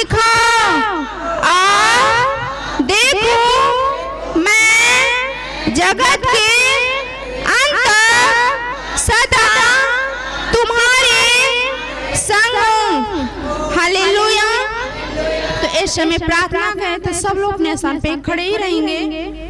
दिखाओ और देखो मैं जगत के अंत सदा तुम्हारे संग हूँ। हालेलुया। तो इस समय प्रार्थना करें तो सब लोग अपने स्थान पे खड़े ही रहेंगे।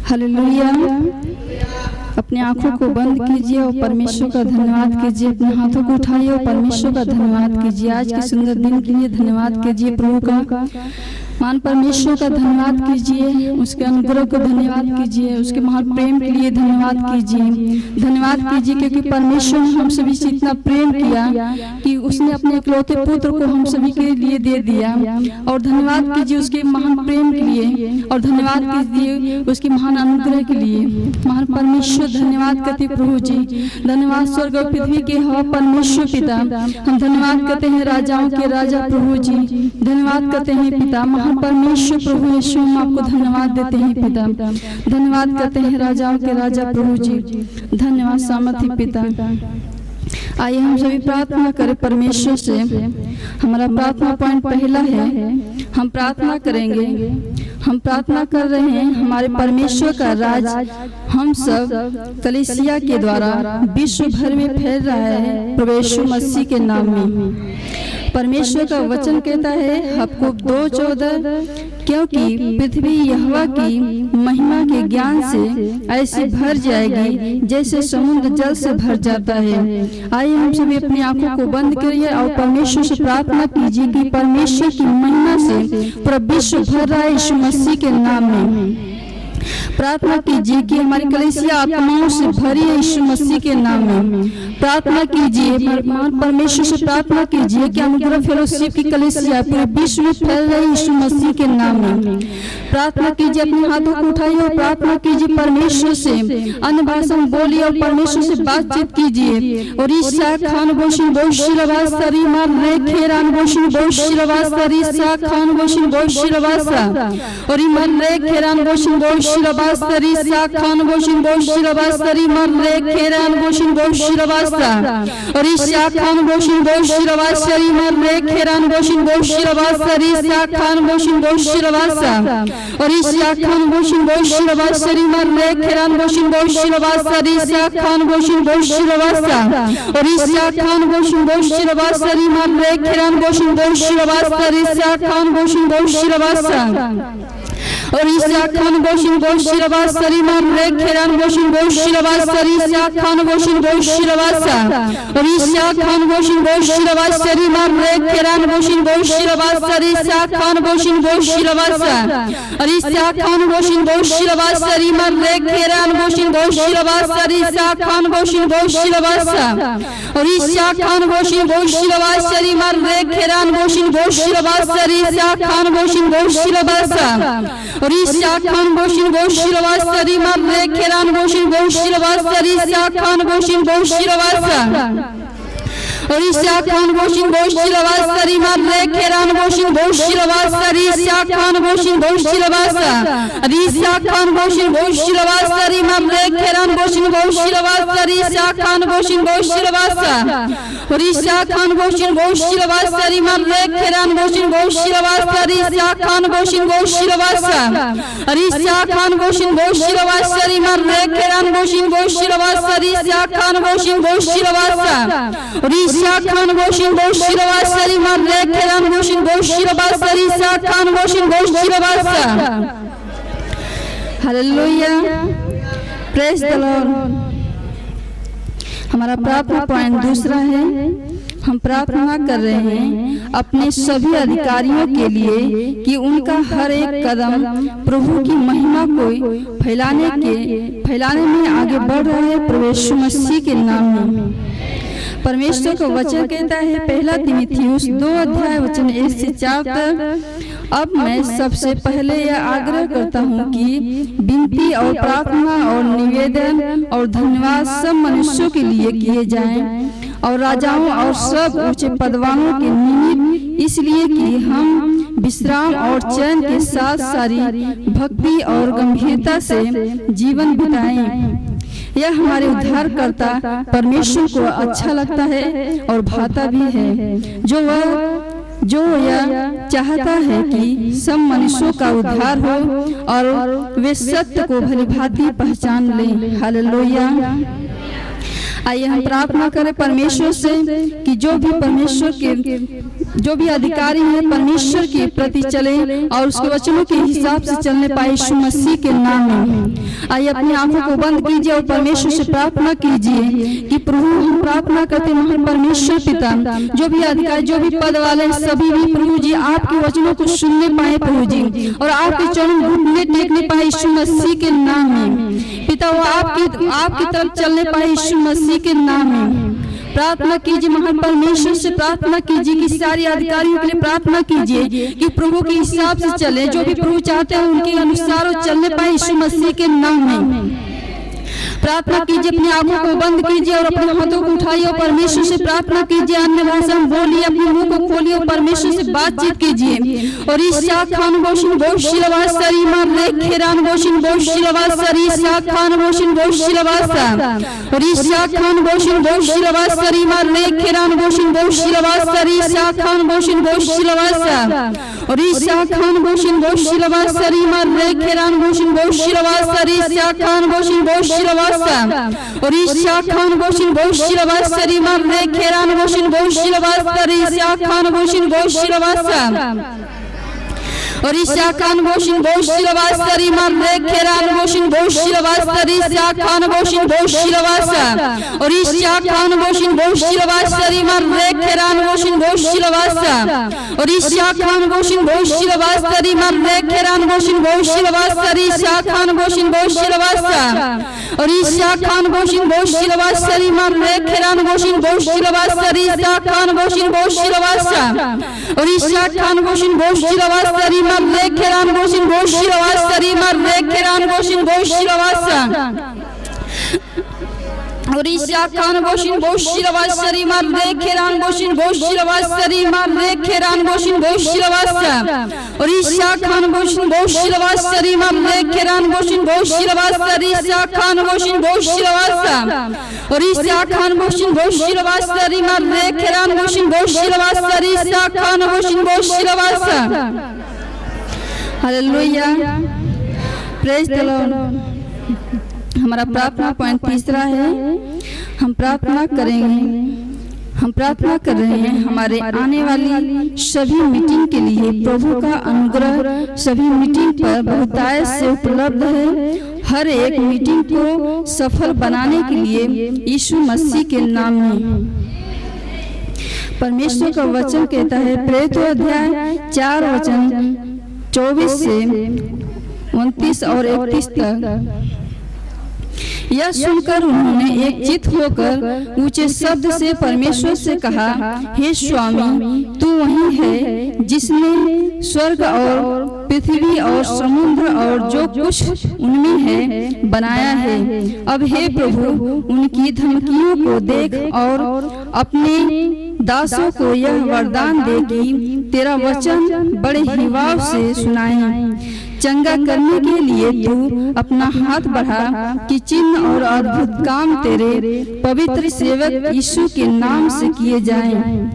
हालेलुया। अपने आंखों को बंद कीजिए और परमेश्वर का धन्यवाद कीजिए। अपने हाथों को उठाइए और परमेश्वर का धन्यवाद कीजिए। आज के सुंदर दिन के लिए धन्यवाद कीजिए। प्रभु का मान परमेश्वर का धन्यवाद कीजिए। उसके अनुग्रह को धन्यवाद कीजिए। उसके महान प्रेम के लिए धन्यवाद कीजिए। धन्यवाद कीजिए क्योंकि परमेश्वर ने हम सभी से इतना प्रेम किया कि उसने अपने इकलौते पुत्र को हम सभी के लिए दे दिया। और धन्यवाद कीजिए उसके महान प्रेम के लिए और धन्यवाद कीजिए उसके महान अनुग्रह के लिए। महान परमेश्वर धन्यवाद करते प्रभु जी। धन्यवाद स्वर्ग और पृथ्वी के हवा परमेश्वर पिता। हम धन्यवाद करते हैं राजाओं के राजा प्रभु जी। धन्यवाद करते हैं पिता महान परमेश्वर प्रभु यीशु। हम आपको धन्यवाद देते हैं पिता। धन्यवाद करते हैं राजाओं के राजा प्रभु जी। धन्यवाद सामर्थ्य पिता। आइए हम सभी प्रार्थना करें परमेश्वर से। हमारा प्रार्थना पॉइंट पहला है, हम प्रार्थना करेंगे। हम प्रार्थना कर रहे हैं हमारे परमेश्वर का राज हम सब कलीसिया के द्वारा विश्व भर में फैल रहा है प्रभु यीशु मसीह के नाम में। परमेश्वर का वचन कहता है हबक्कूक 2:14, क्योंकि पृथ्वी यहोवा की महिमा के ज्ञान से ऐसी भर जाएगी जैसे समुद्र जल से भर जाता है। आइए हम सभी अपनी आंखों को बंद करिए और परमेश्वर से प्रार्थना कीजिए कि परमेश्वर की महिमा से पूरा विश्व भर रहा है यीशु मसीह के नाम में। प्रार्थना कीजिए कि हमारी कलीसिया आत्माओं से भरी है यीशु मसीह के नाम में। प्रार्थना कीजिए परमेश्वर से प्रार्थना कीजिए कि अनुग्रह फेलोशिप की कलीसिया पूरे विश्व में फैल रही यीशु मसीह के नाम में। प्रार्थना कीजिए अपने हाथों को उठाइए और प्रार्थना कीजिए परमेश्वर से। अन्य भाषा में बोलिए और परमेश्वर से बातचीत कीजिए। और ईसा खान बोशिन बोशिरवास सरी मार रेखेरान बोशिन बोशिरवास सरी सा खान बोशिन बोशिरवासा और ईमान रेखेरान बोशिन बोशिरवास सरी सा खान बोशिन बोशिरवास सरी मार रेखेरान बोशिन बोशिरवासा और ईसा खान बोशिन बोशिरवास सरी मार रेखेरान बोशिन बोशिरवास सरी सा खान बोशिन बोशिरवासा और ईसा खान बोशिन बोशिरवास सरी मार रेखेरान बोशिन बोशिरवास सरी सा खान बोशिन बोशिरवासा और ईसा खान बोशिन बोशिरवास सरी मार रेखेरान बोशिन बोशिरवास सरी सा खान बोशिन बोशिरवासा और ईसा खान बोशिन बोशिरवास सरी मार रेखेरान बोशिन बोशिरवास सरी सा खान बोशिन बोशिरवासा और ईसा खान बोशिन बोशिरवास सरी मार रेखेरान बोशिन बोशिरवास सरी सा खान बोशिन बोशिरवासा और ईसा खान बोशिन बोशिरवास सरी मार रेखेरान बोशिन बोशिरवास सरी सा खान बोशिन बोशिरवासा और ईसा खान बोशिन बोशिरवास सरी मार रेखेरान बोशिन बोशिरवास सरी सा खान बोशिन बोशिरवासा और ईसा खान बोशिन बोशिरवास सरी मार रेखेरान बोशिन बोशिरवास सरी सा खान बोशिन बोशिरवासा और ईसा खान बोशिन बोशिरवास सरी मार रेखेरान बोशिन बोशिरवास सरी सा खान बोशिन बोशिरवासा और ईसा खान बोशिन बोशिरवास सरी मार रेखेरान बोशिन बोशिरवास सरी सा खान बोशिन बोशिरवासा और ईसा खान बोशिन बोशिरवास सरी मार रेखेरान बोशिन बोशिरवास सरी सा खान बोशिन बोशिरवासा और ईसा खान बोशिन बोशिरवास सरी मार रेखेरान बोशिन बोशिरवास सरी सा खान बोशिन बोशिरवासा और ईसा खान बोशिन बोशिरवास सरी मार रेखेरान बोशिन बोशिरवास सरी सा खान बोशिन बोशिरवासा। Hallelujah, praise the lord. हमारा प्रार्थना पॉइंट दूसरा है, हम प्रार्थना कर रहे हैं अपने सभी अधिकारियों के लिए कि उनका हर एक कदम प्रभु की महिमा को फैलाने में आगे बढ़ रहा है प्रभु यीशु मसीह के नाम में। परमेश्वर का वचन कहता है, पहला तीमुथियुस 2 अध्याय वचन 1 से 4 तक। अब मैं सबसे पहले यह आग्रह करता हूँ कि विनती और प्रार्थना और निवेदन और धन्यवाद सब मनुष्यों के लिए किए जाएं, और राजाओं और सब ऊंचे पदवानों के निमित्त, इसलिए कि हम विश्राम और चैन के साथ सारी भक्ति और गंभीरता से जीवन बिताएं। यह हमारे उद्धारकर्ता परमेश्वर को अच्छा लगता है और भाता भी है, जो यह चाहता है कि सब मनुष्यों का उद्धार हो और वे सत्य को भलीभांति पहचान लें। हालेलुया। आइए हम प्रार्थना करें परमेश्वर से कि जो भी अधिकारी हैं परमेश्वर के प्रति चले और उसके वचनों के हिसाब से चलने पाए, यीशु मसीह के नाम में। आइए अपनी आंखों को बंद कीजिए और परमेश्वर से प्रार्थना कीजिए कि प्रभु, हम प्रार्थना करते हैं महान परमेश्वर पिता, जो भी अधिकारी, जो भी पद वाले सभी भी प्रभु जी आपके वचनों को सुनने पाए प्रभु जी, और आपके चरणों में घुटने टेकने पाए यीशु मसीह के नाम में पिता, वो आपकी तरफ चलने पाए यीशु मसीह के नाम में। प्रार्थना कीजिए महान परमेश्वर से, प्रार्थना कीजिए कि सारे अधिकारियों के लिए प्रार्थना कीजिए कि प्रभु के हिसाब से चले, जो भी प्रभु चाहते हैं उनके अनुसार चलने पाए यीशु मसीह के नाम में। प्रार्थना कीजिए, अपनी आंखों को बंद कीजिए और अपने हाथों को उठाइए और परमेश्वर से प्रार्थना कीजिए। अन्य भाषा में बोलिए, अपने मुंह को खोलिए और परमेश्वर से बातचीत कीजिए। और ईसा खान बोशिन बोशिलवा सरी मार रेखेरान बोशिन बोशिलवा सरी सा खान बोशिन बोशिलवा सा, और ईसा खान बोशिन बोशिलवा सरी मार रेखेरान बोशिन बोशिलवा सरी सा खान बोशिन बोशिलवा सा, और ईसा खान बोशिन बोशिलवा सरी मार रेखेरान बोशिन बोशिलवा सरी सा खान बोशिन बोशिलवा और ईसा खान बोशिन बोशिलवा सरी मार रेखेरान बोशिन बोशिलवा सरी सा खान बोशिन बोशिलवा सा, और ईसा खान बोशिन बोशिलवा सरी मार रेखेरान बोशिन बोशिलवा सरी सा खान बोशिन बोशिलवा सा, और ईसा खान बोशिन बोशिलवा सरी मार रेखेरान बोशिन बोशिलवा सा, और ईसा खान बोशिन बोशिलवा सरी मार रेखेरान बोशिन बोशिलवा सरी सा खान बोशिन बोशिलवा सा, और ईसा खान बोशिन बोशिलवा सरी मार रेखेरान बोशिन बोशिलवा सरी सा खान बोशिन बोशिलवा सा, और ईसा खान बोशिन बोशिलवा सरी मार रेखेरान बोशिन बोशिलवा सरी मार रेखेरान बोशिन बोशिलवा सा, और ईसा खान बोशिन बोशिलवा सरी मार रेखेरान बोशिन बोशिलवा सरी मार रेखेरान बोशिन बोशिलवा सा, और ईसा खान बोशिन बोशिलवा सरी मार रेखेरान बोशिन बोशिलवा सरी सा खान बोशिन बोशिलवा सा, और ईसा खान बोशिन बोशिलवा सरी मार रेखेरान बोशिन बोशिलवा सरी सा खान बोशिन बोशिलवा सा। Hallelujah, praise the lord. हमारा प्रार्थना पॉइंट तीसरा है, हम प्रार्थना कर रहे हैं हमारे आने वाली सभी मीटिंग के लिए। प्रभु का अनुग्रह सभी मीटिंग पर बहुतायत से उपलब्ध है। हर एक मीटिंग को सफल बनाने के लिए यीशु मसीह के नाम में। परमेश्वर का वचन कहता है, प्रेरितों अध्याय 4 वचन 24 से 29 और 31 तक। यह सुनकर उन्होंने एक चित्त होकर ऊंचे शब्द से परमेश्वर से कहा, हे स्वामी, तू वही है जिसने स्वर्ग और पृथ्वी और समुद्र और जो कुछ उनमें है बनाया है। अब हे प्रभु, उनकी धमकियों को देख और अपने दासों को यह वरदान दे कि तेरा वचन बड़े हिवाव से सुनाए। चंगा करने के लिए तू अपना हाथ बढ़ा कि चिन्ह और अद्भुत काम तेरे पवित्र सेवक यीशु के नाम से किए जाएं।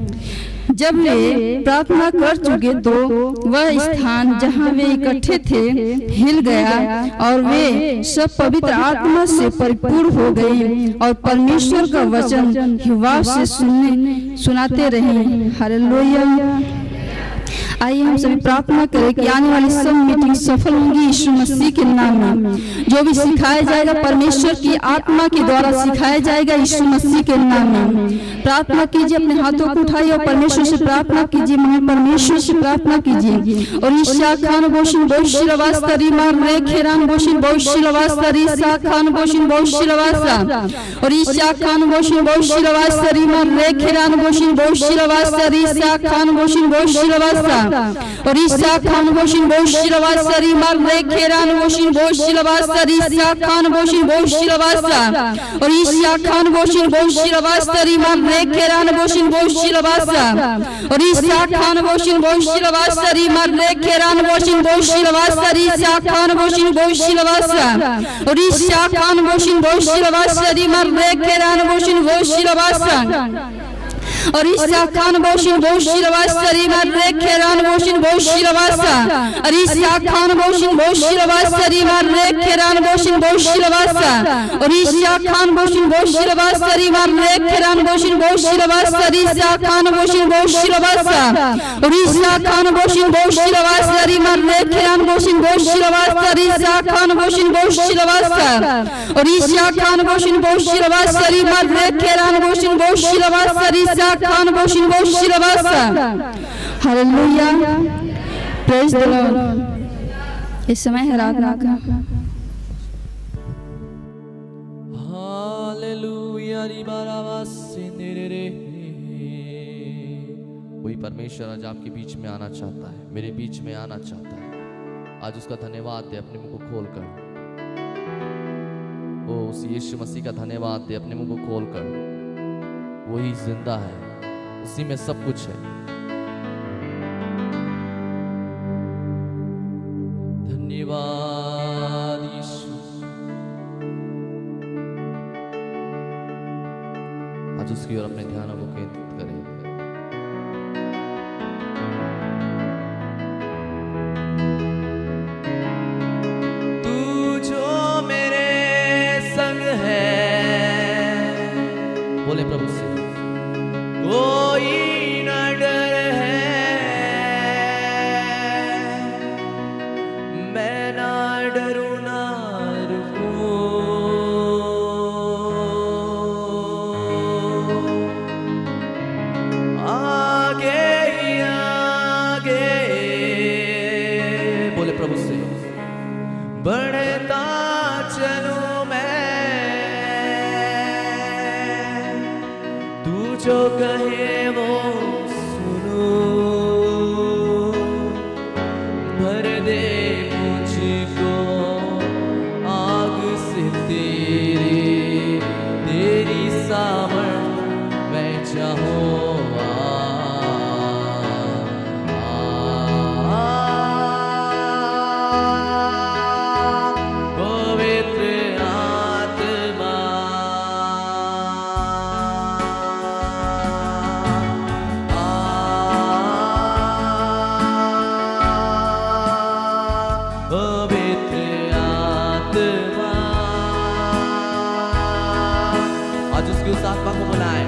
जब वे प्रार्थना कर चुके तो वह स्थान जहां वे इकट्ठे थे हिल गया और वे सब पवित्र आत्मा से परिपूर्ण हो गए और परमेश्वर का वचन हिवाव से सुनाते रहे। हालेलुया। आइए हम सभी प्रार्थना करें कि आने वाली सब मीटिंग सफल होंगी यीशु मसीह के नाम में। जो भी सिखाया जाएगा परमेश्वर की आत्मा के द्वारा सिखाया जाएगा यीशु मसीह के नाम में। प्रार्थना कीजिए, अपने हाथों को उठाइए और परमेश्वर से प्रार्थना कीजिए, महान परमेश्वर से प्रार्थना कीजिए। और ईशा खान बोशिन बोशिलवास्ता रीमार रे खेरान बोशिन बोशिलवास्ता रीसा खान बोशिन बोशिलवास्ता और ईशा खान बोशिन बोशिलवास्ता रीमार रे खेरान बोशिन बोशिलवास्ता रीसा खान बोशिन बोशिलवास्ता और ईशा खान बोशिन बोशिलवास्ता रीमार रे खेरान बोशिन बोशिलवास्ता रीसा खान बोशिन बोशिलवास्ता और ईशा खान बोशिन बोशिलवास्ता रीमार रे खेरान बोशिन बोशिलवास्ता और ईशा खान बोशिन बोशिलवास्ता रीमार रे खेरान बोशिन बोशिलवास्ता रीसा खान बोशिन बोशिलवास्ता और ईशा खान बोशिन बोशिलवास्ता रीमार रे खेरान बोशिन बोशिलवास्ता और ईशा खान बोशिन बोशिलवास्ता रीमार रे खेरान बोशिन बोशिलवास्ता और ईशा खान बोशिन बोशिलवास्ता रीमार रे खेरान बोशिन बोशिलवास्ता और ईशा खान बोशिन बोशिलवास्ता रीमार रे खेरान बोशिन बोशिलवास्ता ईशा खान बोशिन बोशिलवास्ता और ईशा खान बोशिन बोशिलवास्ता रीमार रे खेरान बोशिन बोशिलवास्ता ईशा खान बोशिन बोशिलवास्ता और ईशा खान बोशिन बोशिलवास्ता रीमार रे खेरान बोशिन बोशिलवास्ता ईशा खान बोशिन बोशिलवास्ता। Hallelujah, praise the lord. इस समय है आराधना का। हालेलुया रे। वही परमेश्वर आज आपके बीच में आना चाहता है, मेरे बीच में आना चाहता है। आज उसका धन्यवाद दे अपने मुंह को खोलकर। ओ उस यीशु मसीह का धन्यवाद दे अपने मुंह को खोलकर। वही जिंदा है, उसी में सब कुछ है। धन्यवाद यीशु। आज उसकी ओर अपने ध्यानों को केंद्रित करें। तू जो मेरे संग है, बोले प्रभु से, कोई न डर है, मैं ना डरूं ना रुकूं। आगे ही आगे, बोले प्रभु से, बढ़ता चलूं मैं। तू जो कहे वो सुनो, भर दे मुझको आग से तेरी सामर्थ मैं चाहूं। आज उसकी उस आत्मा को बुलाए।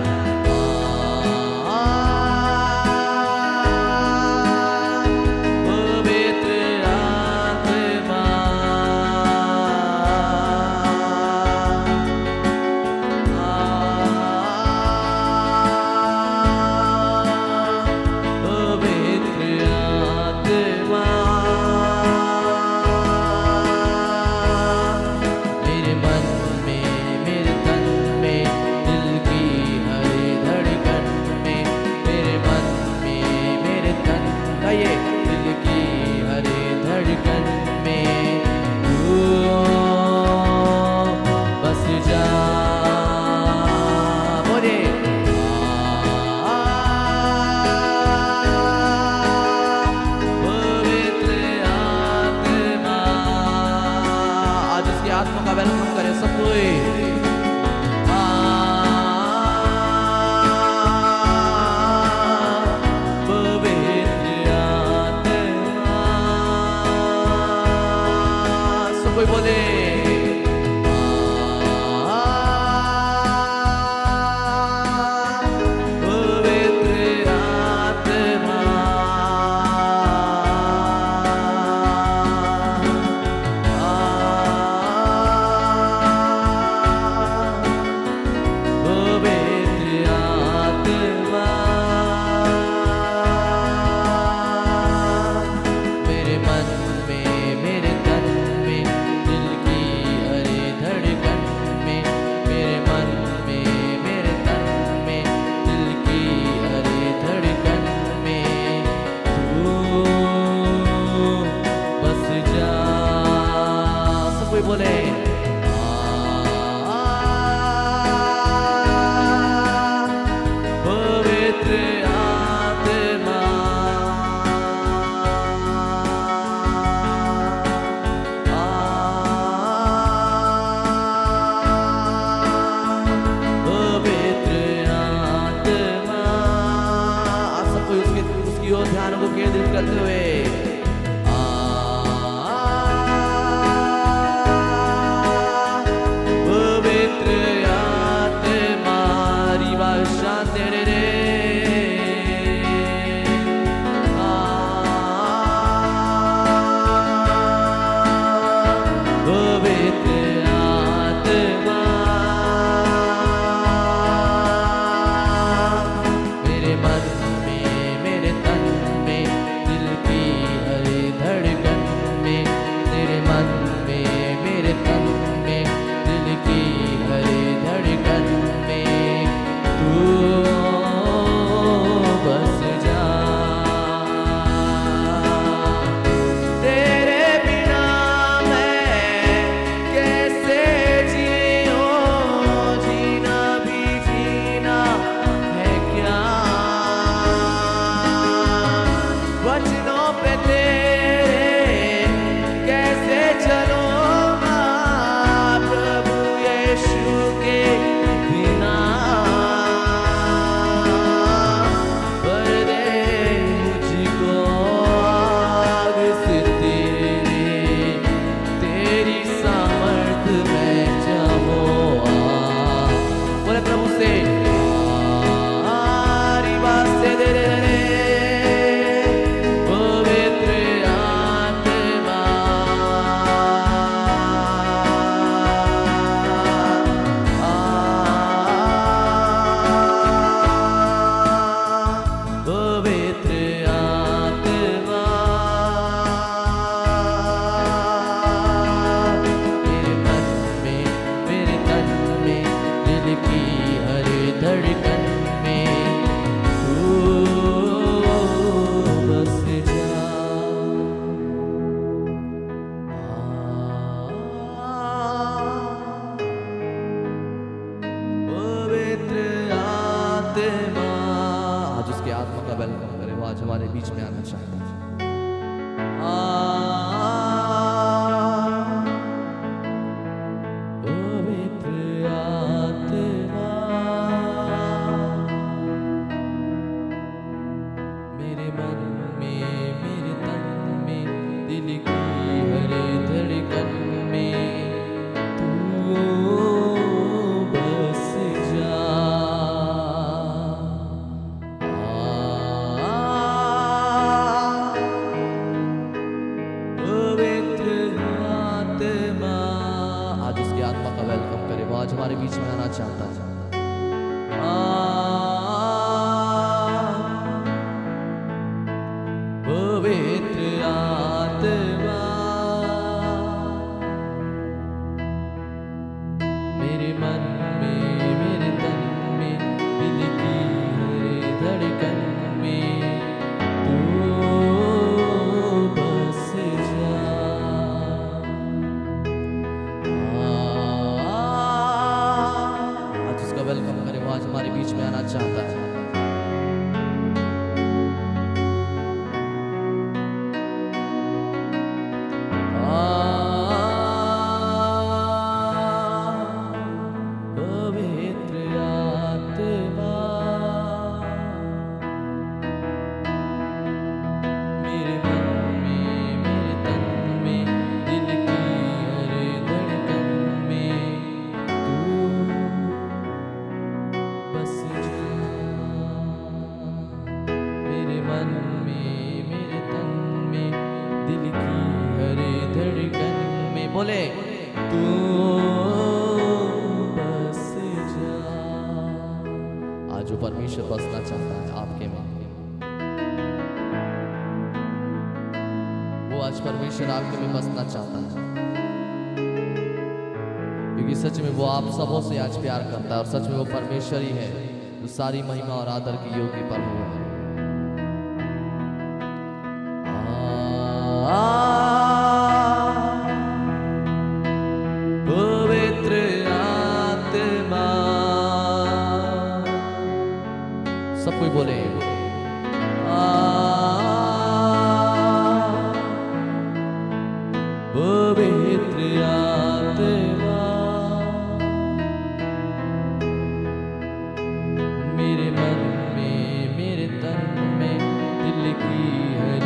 करते हुए पवित्र आत्मा रिवा शांति रे पवित्र आत्मा मेरे मन में मेरे तन में दिल की हर धड़कन में तेरे मन में मेरे तन में दिल की हर धड़कन में तू बस जा तेरे बिना मैं कैसे जीऊं जीना भी जीना है क्या वचनों पे तेरे कैसे चलूंगा प्रभु यीशु के बिना पर दे मुझको आग से तेरी सामर्थ में जाऊं बोले प्रभु से रिवा से दे पवित्र आत्मा पवित्र आत्मा मेरे मन में मेरे तन में दिल की हर धड़कन में तू बस जा पवित्र आत्मा आज उसके आत्मा का वेलकम करें वो आज हमारे बीच में आना चाहता है पवित्र आत्मा मेरे मन में मेरे तन में दिल की हर धड़कन में तू बस जा पवित्र आत्मा आज उसकी आत्मा का वेलकम करे वो आज हमारे बीच में आना चाहता है पवित्र आत्मा मेरे मन में मेरे तन में दिल की हर धड़कन में तू बस जा आज उसका वेलकम करे वो आज हमारे बीच में आना चाहता है पवित्र आत्मा मेरे मन में मेरे तन में दिल की हर धड़कन में तू बस जा मेरे मन में मेरे तन में दिल की हर धड़कन में बोले तू बस जा आज जो परमेश्वर बसना चाहता है आपके में वो आज परमेश्वर आपके में बसना चाहता है क्योंकि सच में वो आप सबों से आज प्यार करता है और सच में वो परमेश्वर ही है जो सारी महिमा और आदर की योग्य प्रभु है पवित्र आत्मा सब कोई बोले पवित्र आत्मा मेरे मन में मेरे तन में दिल की हर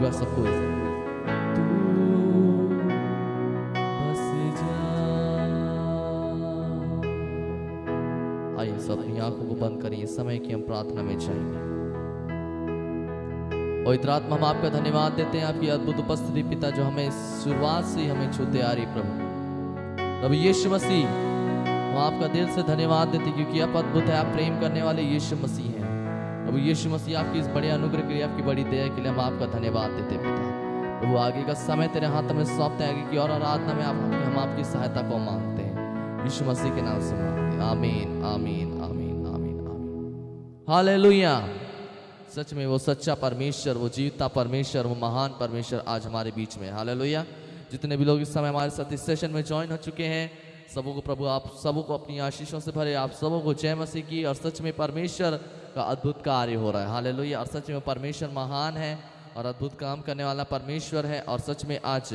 होगा सबको। तू बस जा। आइए सब अपनी आंखों को बंद करिए, समय की हम प्रार्थना में जाएंगे। पवित्र आत्मा, हम आपका धन्यवाद देते हैं आपकी अद्भुत उपस्थिति पिता, जो हमें शुरुआत से ही हमें छूते आ रही प्रभु यीशु मसीह। हम आपका दिल से धन्यवाद देते क्योंकि आप अद्भुत है, आप प्रेम करने वाले यीशु मसीह हैं। प्रभु यीशु मसीह, आपकी इस बड़े अनुग्रह के लिए, आपकी बड़ी दया के लिए हम आपका धन्यवाद देते पिता। प्रभु आगे का समय तेरे हाथ में सौंपते हैं, आगे की और आराधना में हम आपकी सहायता को मांगते हैं यीशु मसीह के नाम से मांगते हैं। आमीन आमीन आमीन आमीन आमीन। हालेलुया। सच में वो सच्चा परमेश्वर, वो जीवता परमेश्वर, वो महान परमेश्वर आज हमारे बीच में। हालेलुया। जितने भी लोग इस समय हमारे साथ इस सेशन में ज्वाइन हो चुके हैं, सबों को प्रभु आप सबों को अपनी आशीषों से भरे, आप सबों को जय मसीह की। और सच में परमेश्वर का अद्भुत कार्य हो रहा है। हालेलुया। और सच में परमेश्वर महान है और अद्भुत काम करने वाला परमेश्वर है। और सच में आज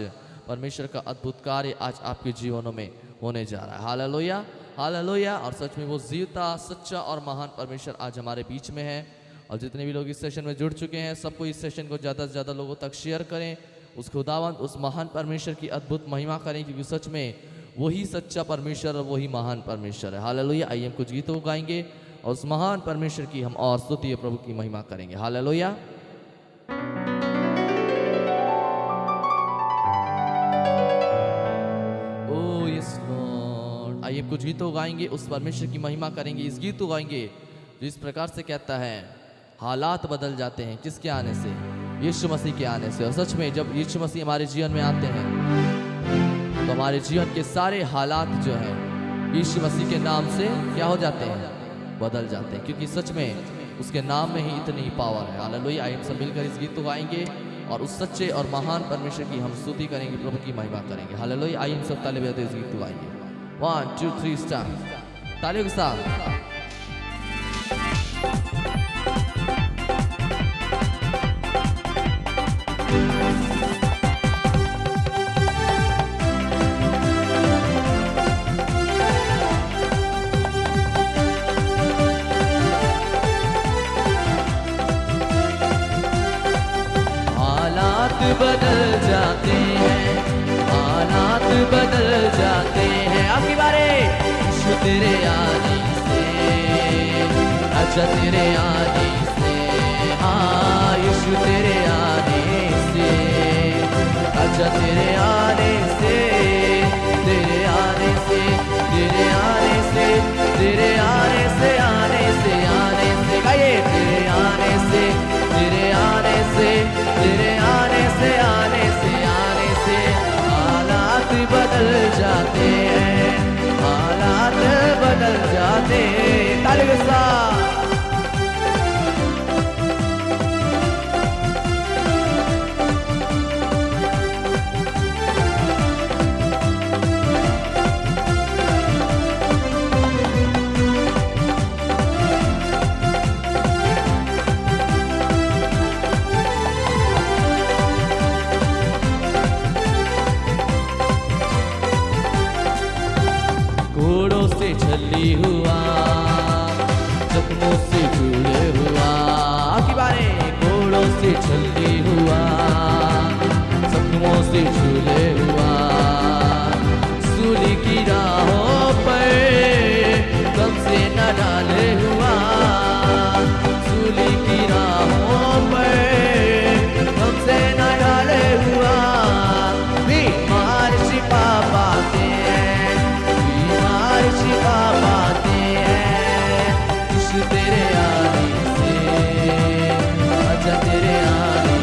परमेश्वर का अद्भुत कार्य आज आपके जीवनों में होने जा रहा है। Hallelujah hallelujah. और सच में वो जीवता, सच्चा और महान परमेश्वर आज हमारे बीच में है। और जितने भी लोग इस सेशन में जुड़ चुके हैं, सबको इस सेशन को ज़्यादा से ज़्यादा लोगों तक शेयर करें। उस खुदावंत, उस महान परमेश्वर की अद्भुत महिमा करें, क्योंकि सच में वही सच्चा परमेश्वर और वही महान परमेश्वर है। हालेलुया। आइए हम कुछ गीतों को गाएंगे और उस महान परमेश्वर की हम और स्तुति प्रभु की महिमा करेंगे। हालेलुया। ओ यस लॉर्ड। आइए कुछ गीतों को गाएंगे, उस परमेश्वर की महिमा करेंगे। इस गीत को गाएंगे जो इस प्रकार से कहता है, हालात बदल जाते हैं किसके आने से? यीशु मसीह के आने से। और सच में जब यीशु मसीह हमारे जीवन में आते हैं तो हमारे जीवन के सारे हालात जो हैं यीशु मसीह के नाम से क्या हो जाते हैं? बदल जाते हैं, क्योंकि सच में उसके नाम में ही इतनी पावर है। हालेलुया। आइए हम सब मिलकर इस गीत को गाएंगे और उस सच्चे और महान परमेश्वर की हम स्तुति करेंगे, प्रभु की महिमा करेंगे। हालेलुया। आइए हम सब ताली बजाते इस गीत को गाएंगे। 1 2 3 स्टार्ट। तालियों के साथ। बदल जाते हैं, हालात बदल जाते हैं। आपकी बारे यीशु तेरे आने से, अच्छा तेरे आने से, हाँ यीशु तेरे आने से, अच्छा तेरे आने से, तेरे आने से, तेरे आने से, तेरे आने से, आने से, आने से, गाइए तेरे आने से, तेरे आने से, तेरे आने से, आने से, आने से हालात बदल जाते हैं, हालात बदल जाते हैं। ताली के साथ। घोड़ों से छली हुआ, जख्मों से जुड़े हुआ, आपकी बारे घोड़ों से छली हुआ, जख्मों से जुड़े हुआ, सूली की राहों पर गम से न डाले हुआ, सूली की राहों पर गम से न डाले हुआ, बीमार शिफा पाते हैं, बीमार शिफा पाते हैं, यीशु तेरे आने से, अच्छा तेरे आने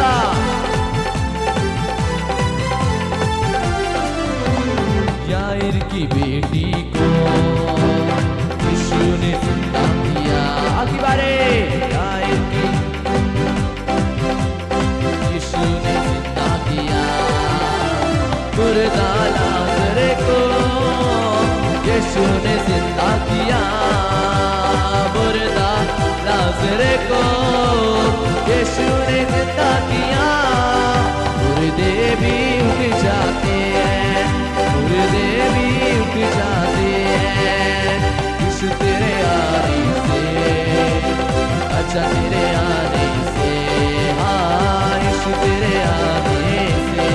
सा याईर की बेटी को यीशु ने जिंदा किया। आखिरी बारे याईर की यीशु ने जिंदा किया। मुर्दा लाजर को यीशु ने जिंदा किया। मुर्दा लाजर को यीशु ने जिंदा किया। मुर्दे भी उठ जाते हैं, मुर्दे भी उठ जाते हैं यीशु तेरे आने से। अच्छा तेरे आने से, हाँ यीशु तेरे आने से।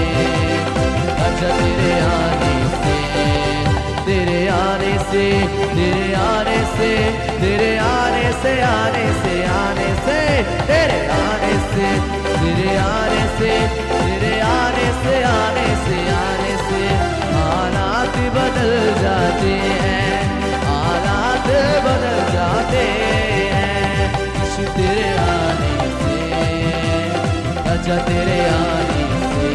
अच्छा तेरे आने से, तेरे आने से, तेरे आने से, तेरे आने से, आने से, आने से, तेरे आने से, तेरे आने से, तेरे आने से, आने से, आने से हालात बदल जाते हैं, हालात बदल जाते हैं यीशु तेरे आने से। अच्छा तेरे आने से,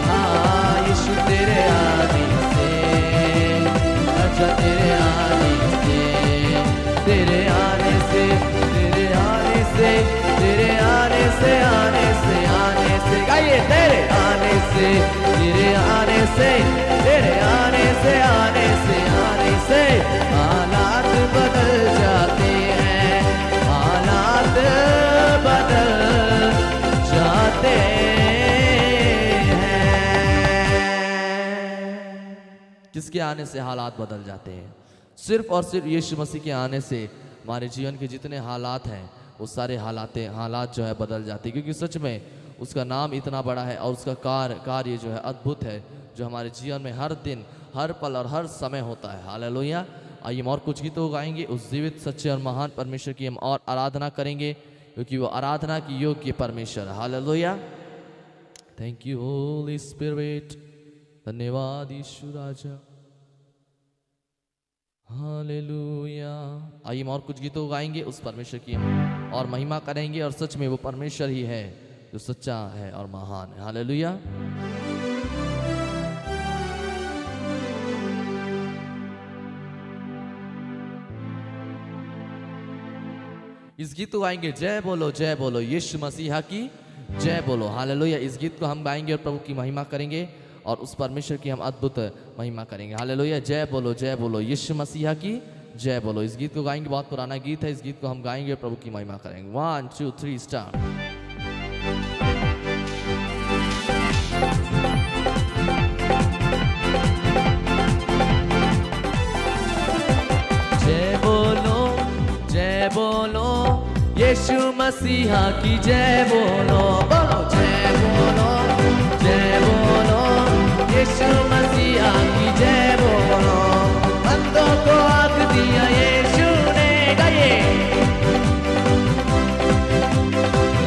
हाँ यीशु तेरे आने से। अच्छा तेरे आने से, तेरे आने से, तेरे आने से, तेरे आने से, आने से, आने से गाइए तेरे आने से, तेरे आने से, तेरे आने से, आने से, आने से हालात बदल जाते हैं, हालात बदल जाते हैं। किसके आने से हालात बदल जाते हैं? सिर्फ और सिर्फ यीशु मसीह के आने से हमारे जीवन के जितने हालात हैं वो सारे हालात जो है बदल जाते हैं, क्योंकि सच में उसका नाम इतना बड़ा है और उसका कार्य जो है अद्भुत है, जो हमारे जीवन में हर दिन, हर पल और हर समय होता है। हालेलुया। आइए हम और कुछ गीतों गाएंगे, उस जीवित सच्चे और महान परमेश्वर की हम और आराधना करेंगे, क्योंकि वो आराधना की योग्य परमेश्वर है। Hallelujah. Thank you Holi spirit. धन्यवाद यीशु राजा। हालेलुया। आइए हम और कुछ गीतों गाएंगे, उस परमेश्वर की हम और महिमा करेंगे, और सच में वो परमेश्वर ही है जो सच्चा है और महान है। हालेलुया। इस गीत को गाएंगे, जय बोलो यीशु मसीहा की जय बोलो। हालेलुया। इस गीत को हम गाएंगे और प्रभु की महिमा करेंगे और उस परमेश्वर की हम अद्भुत महिमा करेंगे। हालेलुया। जय बोलो यीशु मसीहा की जय बोलो। इस गीत को गाएंगे, बहुत पुराना गीत है, इस गीत को हम गाएंगे और प्रभु की महिमा करेंगे। 1 2 3 स्टार्ट। जय बोलो यीशु मसीहा की जय बोलो। बोलो जय बोलो यीशु मसीहा की जय बोलो। अंधों को आँख दिया यीशु ने, गाइए।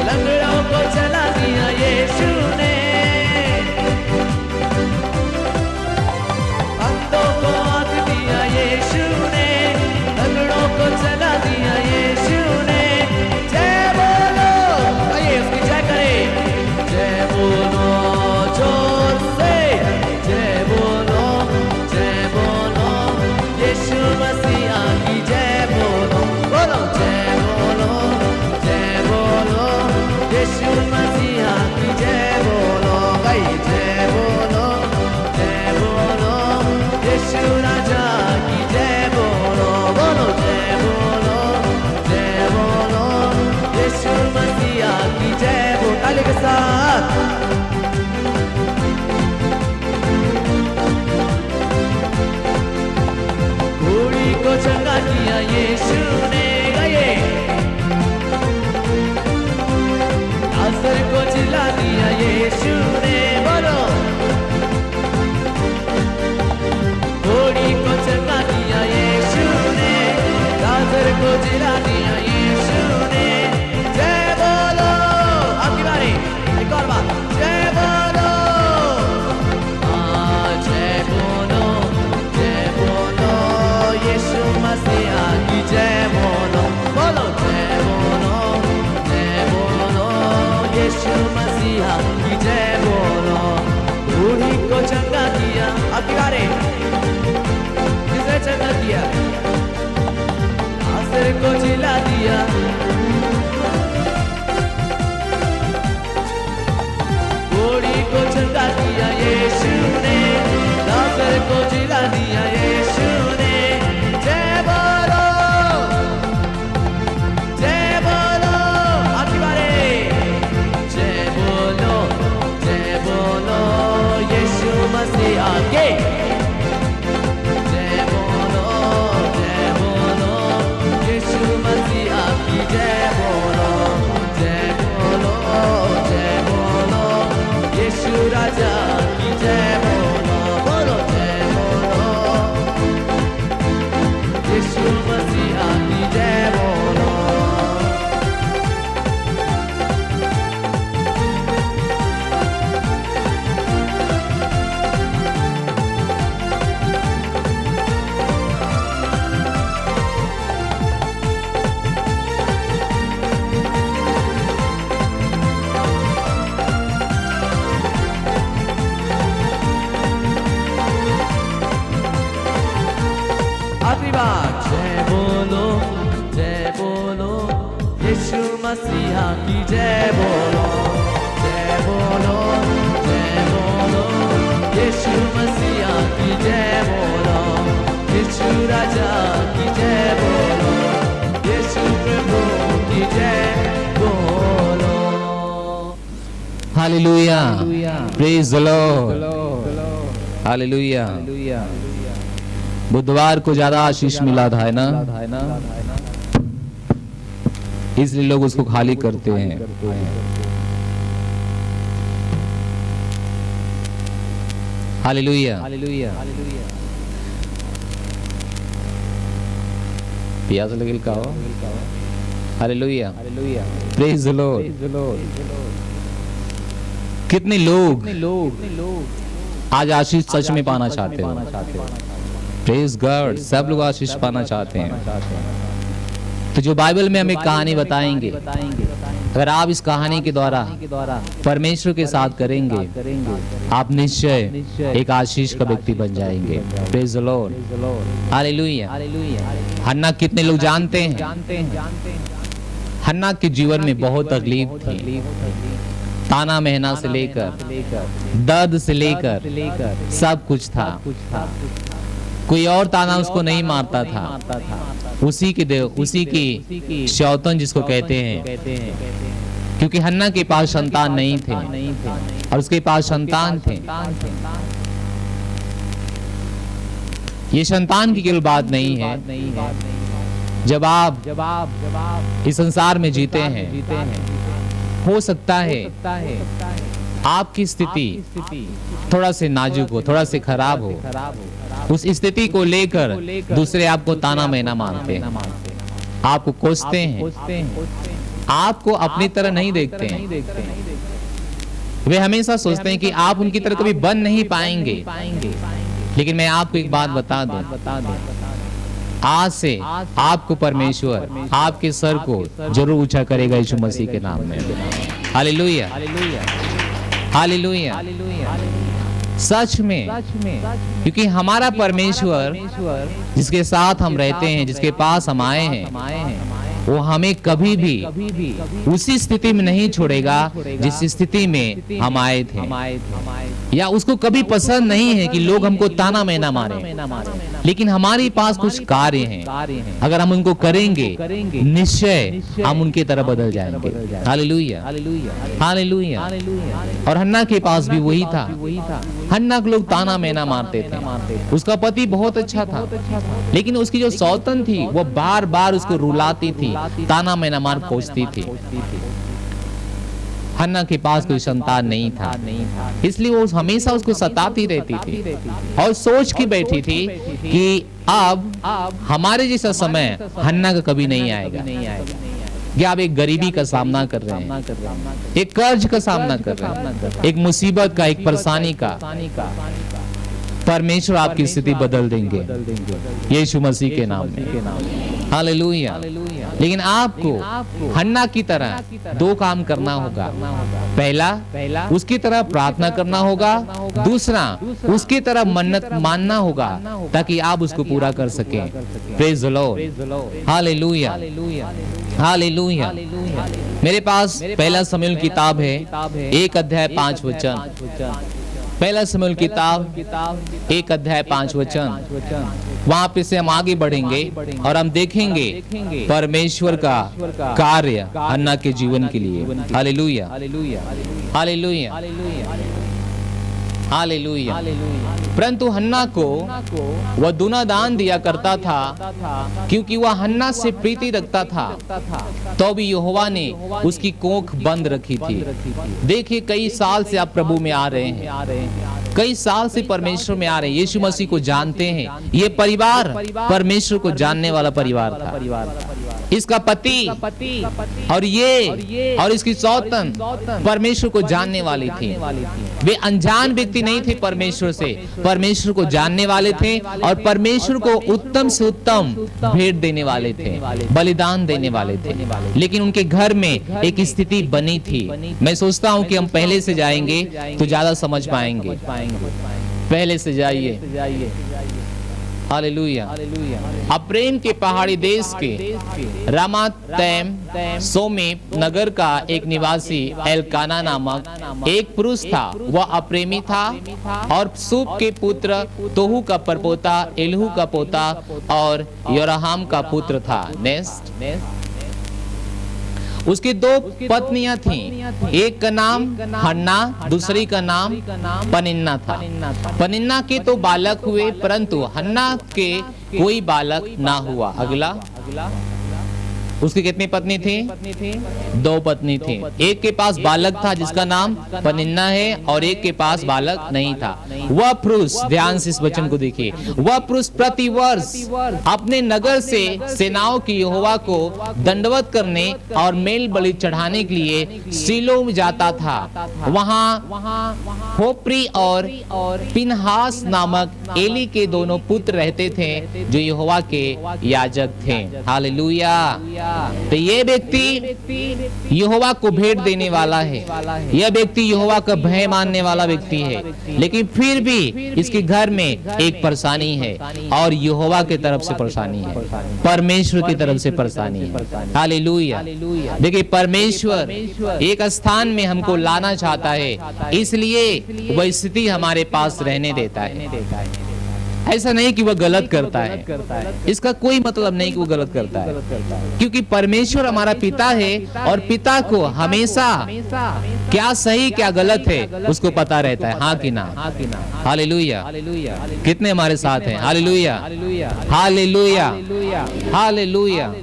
लंगड़ों को चला दिया यीशु ने। अंधों को आँख दिया यीशु ने, लंगड़ों को चला दिया यीशु ने। जय बोलो, आइए उसकी जय करें। जय बोलो जोर से, जय बोलो यीशु मसीहा की जय बोलो। बोलो जय बोलो यीशु मसीहा की जय बोलो। भाई जय बोलो यीशु राजा की जय बोलो। बोलो जय बोलो यीशु मसीहा की जय बोलो। ताली के साथ घोड़ी को चंगा किया यीशु ने, गाइए। लाजर को जिला दिया यीशु ने। बोलो घोड़ी को चंगा किया यीशु ने, लाजर को जिला दिया यीशु ने। जय बोलो, आपकी बारी, एक और बात। जय बोलो, जय बोलो यीशु मसीहा की जय बोलो। बोलो जय बोलो यीशु मसीहा की जय बोलो। बूढ़ी को चंगा किया, अब किनारे किसने चंगा किया? आसर को जिला दिया, बूढ़ी को चंगा किया यीशु ने, आसर को जिला दिया यीशु ने। जय बोलो, जय बोलो, आखिरी बारे जय बोलो, जय बोलो यीशु मसीह आगे। जय बोलो, जय बोलो यीशु मसीह की जय बोलो, जय बोलो, जय बोलो यीशु राजा की जय बोलो, बोलो जय बोलो यीशु मसीह की जय बोलो। आखिरी बार जय बोलो, जय बोलो यीशु मसीहा की जय बोलो, जय बोलो, जय बोलो यीशु मसीहा की जय बोलो, यीशु राजा की जय बोलो, यीशु प्रभु की जय बोलो। Hallelujah, praise the lord, hallelujah. बुधवार को ज्यादा आशीष मिला था, है ना, इसलिए लोग उसको खाली करते हैं। हालेलुया, प्यास लगिल का हो। Hallelujah, praise the Lord. कितने लोग आज आशीष सच में पाना चाहते हैं? प्रेज गॉड, सब लोग आशीष पाना चाहते हैं। तो जो बाइबल में हमें कहानी बताएंगे, अगर आप इस कहानी के द्वारा परमेश्वर के साथ करेंगे, आप निश्चय एक आशीष का व्यक्ति बन जाएंगे। Praise the lord, hallelujah. Hannah कितने लोग जानते हैं? हन्ना के जीवन में बहुत तकलीफ थी, ताना मेहना से लेकर दर्द से लेकर सब कुछ था। कोई और ताना उसको नहीं मारता था, उसी की शौतन जिसको कहते हैं, क्योंकि हन्ना के पास संतान नहीं थे और उसके पास संतान थे। ये संतान की केवल बात नहीं है। जब आप इस संसार में जीते हैं, हो सकता है आपकी स्थिति थोड़ा से नाजुक हो, थोड़ा से खराब हो। उस स्थिति को लेकर दूसरे आपको ताना मेना मारते हैं, आपको कोसते हैं, आपको अपनी तरह नहीं देखते हैं। वे हमेशा सोचते हैं कि आप उनकी तरह कभी बन नहीं पाएंगे। लेकिन मैं आपको एक बात बता दूं, आज से आपको परमेश्वर आपके सर को जरूर ऊंचा करेगा यीशु मसीह के नाम में। Hallelujah, hallelujah. सच में, क्योंकि हमारा परमेश्वर जिसके साथ हम रहते हैं, जिसके पास हम आए हैं, वो हमें कभी भी उसी स्थिति में नहीं छोड़ेगा जिस स्थिति में हम आए थे। या उसको कभी पसंद नहीं है कि लोग हमको ताना मेना मारे, लेकिन हमारे पास कुछ कार्य हैं, अगर हम उनको करेंगे निश्चय हम उनकी तरह बदल जाएंगे। Hallelujah, hallelujah. और हन्ना के पास भी वही था। हन्ना को लोग ताना मेना मारते थे। उसका पति बहुत अच्छा था, लेकिन उसकी जो सौतन थी वो बार बार उसको रुलाती थी, ताना मेना मार कोसती थी। हन्ना के पास कोई संतान नहीं था, इसलिए वो हमेशा उसको सताती रहती थी और सोच के बैठी थी कि अब हमारे जैसा समय हन्ना का कभी नहीं आएगा। कि आप एक गरीबी का सामना कर रहे हैं, एक कर्ज का सामना कर रहे हैं, एक मुसीबत का, एक परेशानी का, परमेश्वर आपकी स्थिति बदल देंगे यीशु मसीह के नाम में। हालेलुया। लेकिन आपको हन्ना की तरह दो काम करना होगा। पहला, उसकी तरह प्रार्थना करना होगा। दूसरा, उसकी तरह मन्नत मानना होगा ताकि आप उसको पूरा कर सकें। Praise the lord, hallelujah, hallelujah. मेरे पास पहला शमूएल किताब है 1 अध्याय 5 वचन। पहला शमूएल किताब 1 अध्याय 5 वचन। वहां पे से हम आगे बढ़ेंगे और हम देखेंगे परमेश्वर का कार्य हन्ना के जीवन के लिए। Hallelujah, hallelujah, hallelujah. परंतु हन्ना को वह दूना दान दिया करता था क्योंकि वह हन्ना से प्रीति रखता था। तो भी यहोवा ने उसकी कोख बंद रखी थी। देखिए, कई साल से आप प्रभु में आ रहे हैं, कई साल से परमेश्वर में आ रहे हैं, यीशु मसीह को जानते हैं। ये परिवार परमेश्वर को जानने वाला परिवार था। इसका पति और इसकी सौतन परमेश्वर को जानने वाली थी। वे अनजान व्यक्ति नहीं थे, परमेश्वर से परमेश्वर को जानने वाले थे और परमेश्वर को उत्तम से उत्तम भेंट देने वाले थे, बलिदान देने वाले थे। लेकिन उनके घर में एक स्थिति बनी थी। मैं सोचता हूं कि हम पहले से जाएंगे तो ज्यादा समझ पाएंगे। पहले से जाइए। हालेलुया। अप्रेम के पहाड़ी देश के रामातैम सोमेप नगर का एक निवासी एलकाना नामक एक पुरुष था। वह अप्रेमी था और सूप के पुत्र तोहू का परपोता, एलहू का पोता और योराहाम का पुत्र था। नेक्स्ट, उसकी 2 पत्नियां थीं। एक का नाम हन्ना, दूसरी का नाम पनिन्ना था। पनिन्ना के तो बालक हुए परंतु हन्ना के कोई बालक ना हुआ। अगला, उसकी कितनी पत्नी थी? 2 पत्नी थी। एक के पास बालक था जिसका नाम पनिन्ना है और एक के पास बालक नहीं था। वह पुरुष, ध्यान से इस वचन को देखिए, वह पुरुष प्रतिवर्ष अपने नगर से सेनाओं की यहोवा को दंडवत करने और मेल बलि चढ़ाने के लिए सीलो में जाता था। वहां होप्री और पिनहास नामक एली के दोनों पुत्र रहते थे जो यहोवा के याजक थे। हालेलुया। तो ये व्यक्ति यहोवा को भेंट देने वाला है। यह व्यक्ति यहोवा का भय मानने वाला व्यक्ति है, लेकिन फिर भी इसके घर में एक परेशानी है और यहोवा की तरफ से परेशानी है, परमेश्वर की तरफ से परेशानी है। हालेलुया। देखिए, परमेश्वर एक स्थान में हमको लाना चाहता है, इसलिए वह स्थिति हमारे पास रहने देता है। ऐसा नहीं कि वह गलत करता है, इसका कोई मतलब नहीं कि वो गलत करता है, क्योंकि परमेश्वर हमारा पिता है और पिता को हमेशा क्या सही क्या गलत है उसको पता रहता है। हाँ कि ना? हालेलुया। कितने हमारे साथ हैं? Hallelujah, hallelujah, hallelujah.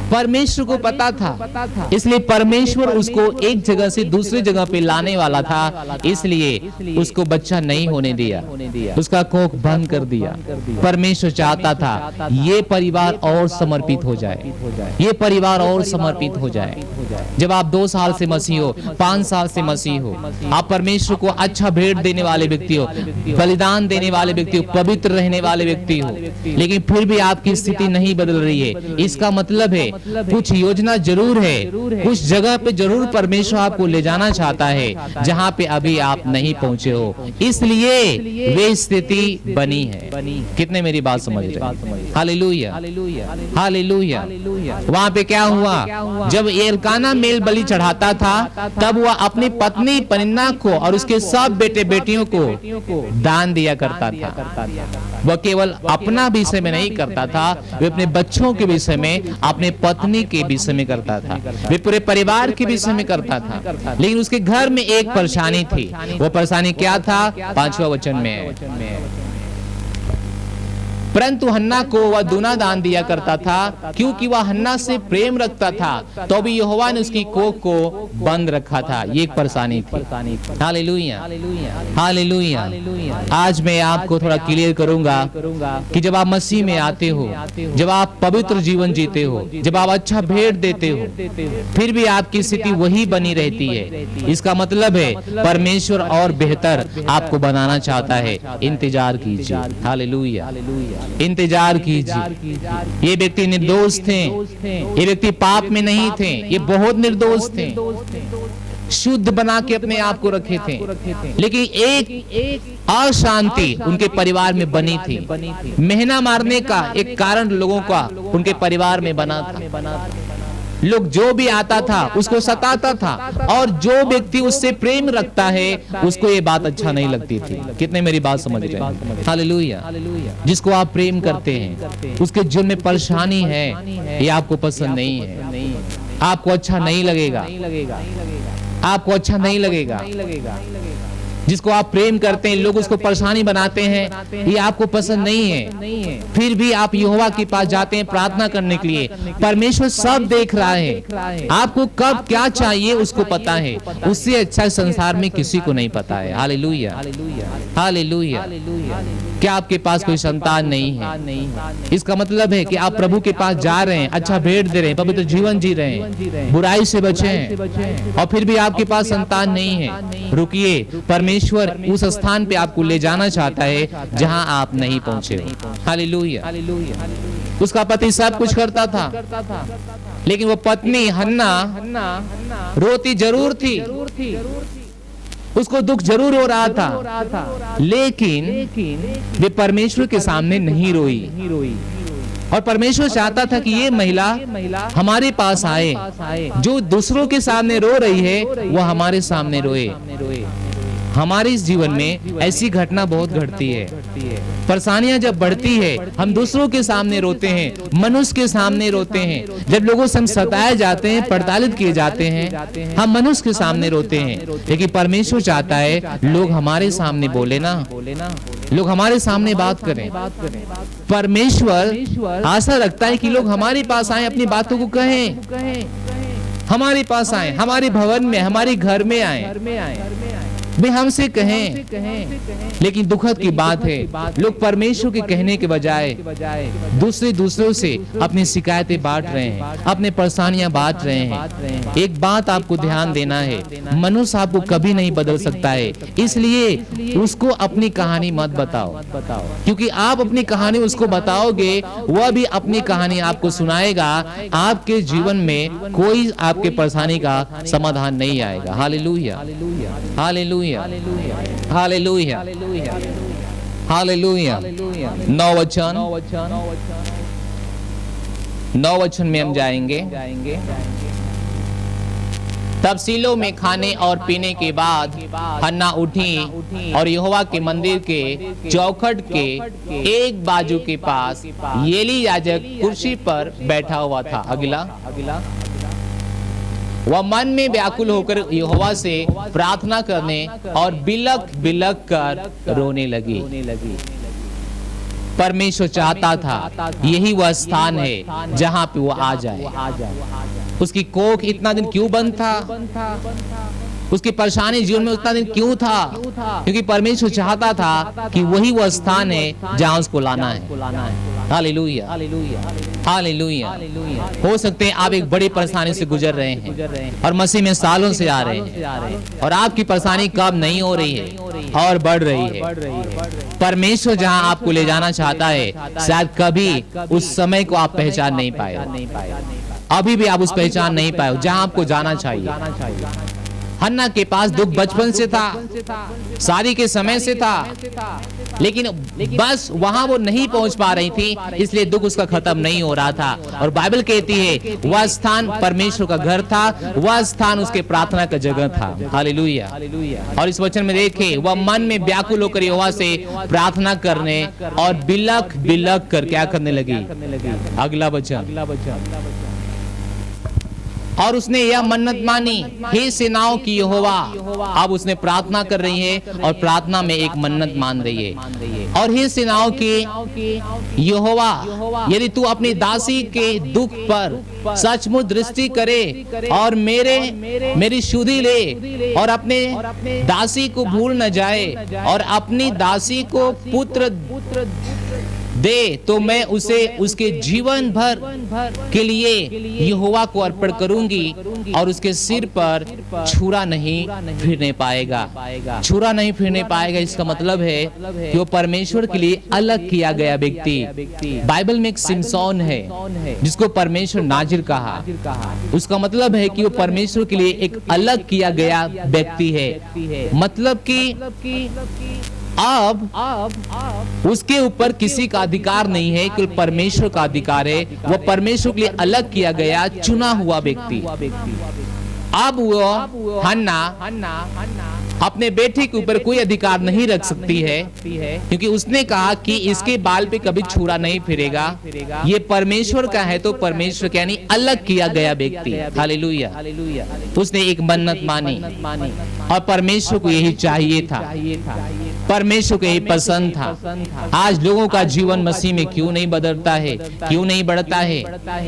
परमेश्वर को पता था, इसलिए परमेश्वर उसको एक जगह से दूसरी जगह पे लाने वाला था, इसलिए उसको बच्चा नहीं होने दिया, उसका कोख बंद कर दिया। परमेश्वर चाहता था ये परिवार और समर्पित हो जाए, ये परिवार और समर्पित हो जाए। जब आप 2 साल से मसीह हो, 5 साल से मसीह हो, आप परमेश्वर को अच्छा भेंट देने वाले व्यक्ति हो, बलिदान देने वाले व्यक्ति हो, पवित्र रहने वाले व्यक्ति हो, लेकिन फिर भी आपकी स्थिति नहीं बदल रही है, इसका मतलब है कुछ योजना जरूर है, कुछ जगह पे जरूर परमेश्वर आपको ले जाना चाहता है जहाँ पे अभी आप नहीं पहुंचे हो, इसलिए वे स्थिति बनी है। कितने मेरी बात समझ रहे हैं? Hallelujah, hallelujah. वहाँ पे क्या हुआ? जब एलकाना मेल बलि चढ़ाता था तब वह अपनी पत्नी पनिन्ना को और उसके सब बेटे बेटियों को दान दिया करता था। वह केवल अपना विषय में नहीं करता था, वह अपने बच्चों के विषय में, अपने पत्नी के विषय में करता था, वे पूरे परिवार के विषय में करता था। लेकिन उसके घर में एक परेशानी थी। वो परेशानी क्या था? 5वां वचन में है, परंतु हन्ना को वह दूना दान दिया करता था क्योंकि वह हन्ना से प्रेम रखता था, तो भी यहोवा ने उसकी कोख को बंद रखा था। ये एक परेशानी थी। Hallelujah, hallelujah. आज मैं आपको थोड़ा क्लियर करूंगा कि जब आप मसीह में आते हो, जब आप पवित्र जीवन जीते हो, जब आप अच्छा भेंट देते हो, फिर भी आपकी स्थिति वही बनी रहती है, इसका मतलब है परमेश्वर और बेहतर आपको बनाना चाहता है। इंतजार कीजिए। हालेलुया, इंतजार कीजिए। ये व्यक्ति निर्दोष थे, ये व्यक्ति पाप में नहीं थे, ये बहुत निर्दोष थे, शुद्ध बना के अपने आप को रखे थे, लेकिन एक अशांति उनके परिवार में बनी थी। मेहना मारने का एक कारण लोगों का उनके परिवार में बना था। लोग जो भी आता था उसको सताता था, और जो व्यक्ति उससे प्रेम रखता है उसको ये बात अच्छा नहीं लगती थी। कितने मेरी बात समझ रहे हैं? हालेलुया। जिसको आप प्रेम करते हैं उसके जीवन में परेशानी है, ये आपको पसंद नहीं है, आपको अच्छा नहीं लगेगा, आपको अच्छा नहीं लगेगा। जिसको आप प्रेम करते हैं लोग उसको परेशानी बनाते हैं, ये आपको पसंद नहीं है। फिर भी आप यहोवा के पास जाते हैं प्रार्थना करने के लिए। परमेश्वर सब देख रहा है, आपको कब क्या चाहिए उसको पता है। उससे अच्छा संसार में किसी को नहीं पता है। Hallelujah, hallelujah. क्या आपके पास कोई संतान नहीं है? इसका मतलब है कि आप प्रभु के पास जा रहे हैं, अच्छा भेंट दे रहे हैं, पवित्र जीवन जी रहे हैं, बुराई से बचे हैं, और फिर भी आपके पास संतान नहीं है। रुकिए, परमेश्वर उस स्थान पे आपको ले जाना चाहता है जहां आप नहीं पहुंचे हो। हालेलुया। उसका पति सब कुछ करता था, लेकिन वो पत्नी हन्ना रोती जरूर थी, उसको दुख जरूर हो रहा था, लेकिन वे परमेश्वर के सामने नहीं रोई। और परमेश्वर चाहता था कि ये महिला हमारे पास आए, जो दूसरों के सामने रो रही है वो हमारे सामने रोए। हमारे इस जीवन में ऐसी घटना बहुत घटती है। परेशानियां जब बढ़ती है हम दूसरों के सामने रोते हैं, मनुष्य के सामने रोते हैं। जब लोगों से हम सताए जाते हैं, प्रताड़ित किए जाते हैं, हम मनुष्य के सामने रोते हैं। लेकिन परमेश्वर चाहता है लोग हमारे सामने बोले ना, लोग हमारे सामने बात करें। परमेश्वर आशा रखता है कि लोग हमारे पास आए, अपनी बातों को कहें, हमारे पास आए, हमारे भवन में, हमारे घर में आए, वे हमसे कहें। लेकिन दुखद की बात है, लोग परमेश्वर के कहने के बजाय दूसरों से अपनी शिकायतें बांट रहे हैं, अपने परेशानियां बांट रहे हैं। एक बात आपको ध्यान देना है, मनुष्य आपको कभी नहीं बदल सकता है, इसलिए उसको अपनी कहानी मत बताओ, क्योंकि आप अपनी कहानी उसको बताओगे, वह भी अपनी कहानी आपको सुनाएगा। आपके जीवन में कोई आपके परेशानी का समाधान नहीं आएगा। Hallelujah, hallelujah, hallelujah, hallelujah. 9 वचन में हम जाएंगे। तब सीलो में खाने और पीने के बाद हन्ना उठी और यहोवा के मंदिर के चौखट के एक बाजू के पास एली याजक कुर्सी पर बैठा हुआ था। अगला, वह मन में व्याकुल होकर यहोवा से प्रार्थना करने और बिलख बिलख कर रोने लगी। परमेश्वर चाहता था यही वह स्थान है जहां पे वो आ जाए। उसकी कोख इतना दिन क्यों बंद था? उसकी परेशानी जीवन में उतना दिन क्यों था? क्योंकि परमेश्वर चाहता था कि वही वह स्थान है जहां उसको लाना है। Hallelujah, hallelujah. हो सकते हैं आप एक बड़ी परेशानी से गुजर रहे हैं और मसीह में सालों से आ रहे हैं, और आपकी परेशानी कब नहीं हो रही है और बढ़ रही है। परमेश्वर जहां आपको ले जाना चाहता है, शायद कभी उस समय को आप पहचान नहीं पाए, अभी भी आप उस पहचान नहीं पाए जहां आपको जाना चाहिए। हन्ना के पास दुख बचपन से था, शादी के समय से था, लेकिन बस वहां वो नहीं पहुंच पा रही थी, इसलिए दुख उसका खत्म नहीं हो रहा था। और बाइबल कहती है वह स्थान परमेश्वर का घर था, वह स्थान उसके प्रार्थना का जगह था। हालेलुया। और इस वचन में देखें, वह मन में व्याकुल होकर यहोवा से प्रार्थना करने और बिलख बिलख कर क्या करने लगी? अगला वचन, और उसने यह मन्नत मानी, हे सेनाओं की यहोवा। अब उसने प्रार्थना कर रही है और प्रार्थना में एक मन्नत मान रही है। और हे सेनाओं की यहोवा, यदि तू अपनी दासी के दुख पर सचमुच दृष्टि करे और मेरी शुद्धि ले और अपने दासी को भूल न जाए और अपनी दासी को पुत्र दे तो मैं उसे उसके जीवन भर के लिए यहोवा को अर्पण करूंगी और उसके सिर पर छुरा नहीं फिरने पाएगा। छुरा नहीं फिरने पाएगा, इसका मतलब है कि वो परमेश्वर के लिए अलग किया गया व्यक्ति। बाइबल में एक सिमसोन है जिसको परमेश्वर नाजिर कहा। उसका मतलब है कि वो परमेश्वर के लिए एक अलग किया गया व्यक्ति है। मतलब कि अब उसके ऊपर किसी का अधिकार नहीं है, केवल परमेश्वर का अधिकार है। वो परमेश्वर के लिए अलग किया गया चुना हुआ व्यक्ति। अब वो हन्ना अपने बेटे के ऊपर कोई अधिकार नहीं रख सकती है, क्योंकि उसने कहा कि इसके बाल पे कभी छुरा नहीं फिरेगा। ये परमेश्वर का है, तो परमेश्वर का यानी अलग किया गया व्यक्ति। हालेलुया। उसने एक मन्नत मानी और परमेश्वर को यही चाहिए था, परमेश्वर को यही पसंद था। आज लोगों का जीवन मसीह में क्यों नहीं बदलता है, क्यों नहीं बढ़ता है?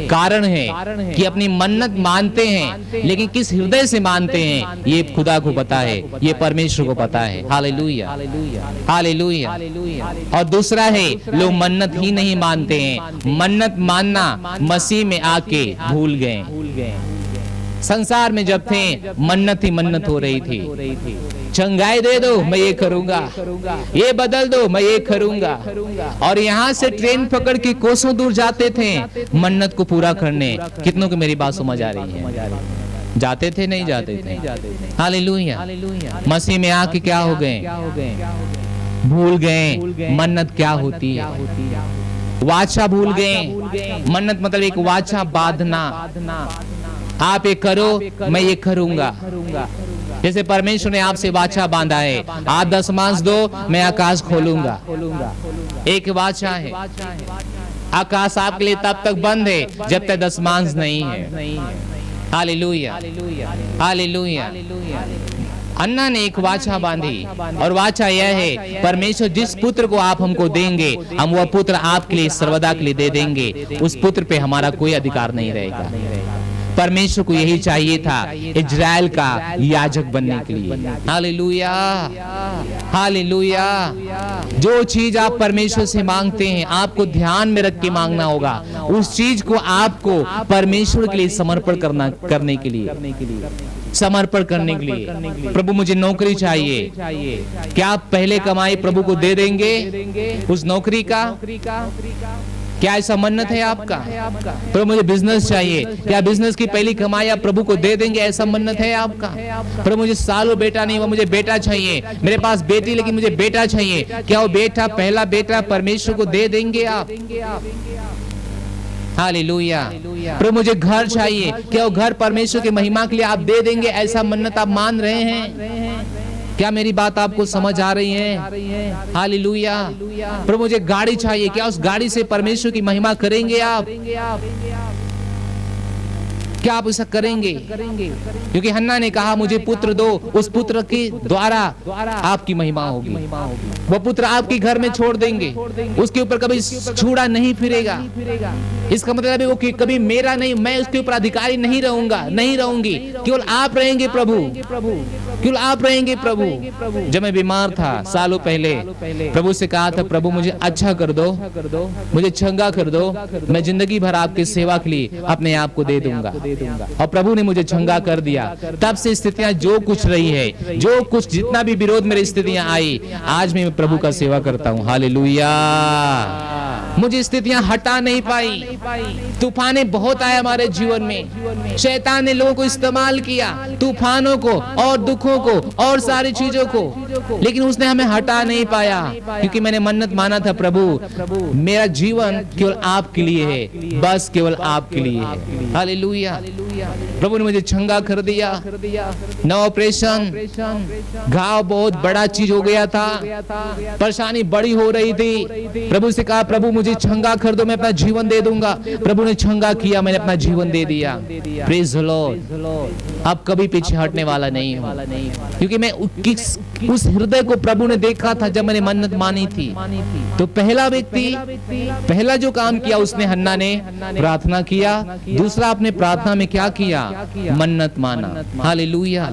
कारण है कि अपनी मन्नत मानते हैं, लेकिन किस हृदय से मानते हैं ये खुदा को पता है, ये परमेश्वर को पता है। Hallelujah, hallelujah. और दूसरा है, लोग मन्नत ही नहीं मानते हैं, मन्नत मानना मसीह में आके भूल गए। संसार में जब थे, मन्नत ही मन्नत हो रही थी। चंगाई दे दो, मैं ये करूंगा, ये बदल दो, मैं ये करूंगा। और यहाँ से ट्रेन पकड़ के कोसों दूर जाते थे मन्नत को पूरा करने। कितनों को मेरी बात समझ आ रही है? जाते थे, नहीं जाते थे? हालेलुया। मसीह में आके क्या हो गए? भूल गए मन्नत क्या होती है। वाचा भूल गए। मन्नत मतलब एक वाचा बांधना। आप ये करो, मैं ये करूंगा। जैसे परमेश्वर ने आपसे वाचा बांधा है, आप दशमांश दो, मैं आकाश खोलूंगा। एक वाचा है। आकाश आपके लिए तब तक बंद है जब तक दशमांश नहीं है। Hallelujah, hallelujah. अन्ना ने एक वाचा बांधी, और वाचा यह है, परमेश्वर जिस पुत्र को आप हमको देंगे, हम वह पुत्र आपके लिए सर्वदा के लिए दे देंगे। उस पुत्र पे हमारा कोई अधिकार नहीं रहेगा। परमेश्वर को यही चाहिए था, इजराइल का याजक बनने के लिए। Hallelujah, hallelujah. जो चीज आप परमेश्वर से मांगते हैं, आपको ध्यान में रख के मांगना होगा। उस चीज को आपको परमेश्वर के लिए समर्पण करने के लिए, समर्पण करने के लिए। प्रभु मुझे नौकरी चाहिए, क्या आप पहले कमाई प्रभु को दे देंगे उस नौकरी का? क्या ऐसा मन्नत है आपका? प्रभु मुझे बिजनेस चाहिए, क्या बिजनेस की पहली कमाई आप प्रभु को दे देंगे? ऐसा मन्नत है आपका? प्रभु मुझे सालों बेटा नहीं, वो मुझे बेटा चाहिए। मेरे पास बेटी लेकिन मुझे बेटा चाहिए, क्या वो बेटा, पहला बेटा परमेश्वर को दे देंगे आप? हालेलुया। प्रभु मुझे घर चाहिए, क्या वो घर परमेश्वर की महिमा के लिए आप दे देंगे? ऐसा मन्नत आप मान रहे हैं? क्या मेरी बात आपको समझ आ रही है? हालेलुया। प्रभु मुझे गाड़ी चाहिए, क्या उस गाड़ी से परमेश्वर की महिमा करेंगे आप? क्या आप ऐसा करेंगे? क्योंकि हन्ना ने कहा मुझे पुत्र दो, उस पुत्र के द्वारा आपकी महिमा होगी। वो पुत्र आपके घर में छोड़ देंगे, उसके ऊपर कभी छुरा नहीं फिरेगा। इसका मतलब है वो कि कभी मेरा नहीं, मैं उसके ऊपर अधिकारी नहीं रहूंगा, नहीं रहूंगी। केवल आप रहेंगे प्रभु, केवल आप रहेंगे प्रभु। जब मैं बीमार था सालों पहले, प्रभु से कहा था, प्रभु मुझे अच्छा कर दो, मुझे चंगा कर दो, मैं जिंदगी भर आपकी सेवा के लिए अपने आप को दे दूंगा। और प्रभु ने मुझे चंगा कर दिया। तब से स्थितियां जो कुछ रही है, जो कुछ जितना भी विरोध मेरी स्थितियां आई, आज मैं प्रभु का सेवा करता हूँ। हालेलुया। मुझे स्थितियां हटा नहीं पाई। तूफाने बहुत आए हमारे जीवन में, शैतान ने लोगों को इस्तेमाल किया, तूफानों को और दुखों को और सारी चीजों को, लेकिन उसने हमें हटा नहीं पाया, क्योंकि मैंने मन्नत माना था, प्रभु मेरा जीवन केवल आपके लिए है, बस केवल आपके लिए है। हालेलुया। प्रभु ने मुझे चंगा कर दिया। नो ऑपरेशन, घाव बहुत बड़ा चीज हो गया था, परेशानी बड़ी हो रही थी। प्रभु से कहा, प्रभु मुझे चंगा कर दो, मैं अपना जीवन दे दूंगा। प्रभु ने चंगा किया, मैंने अपना जीवन दे दिया। Praise the Lord. अब कभी पीछे हटने वाला नहीं हूँ, क्योंकि मैं उस हृदय को प्रभु ने देखा था जब मैंने मन्नत मानी थी। तो पहला व्यक्ति, पहला जो काम किया उसने, हन्ना ने प्रार्थना किया। दूसरा अपने प्रार्थना में क्या किया? मन्नत माना। Hallelujah,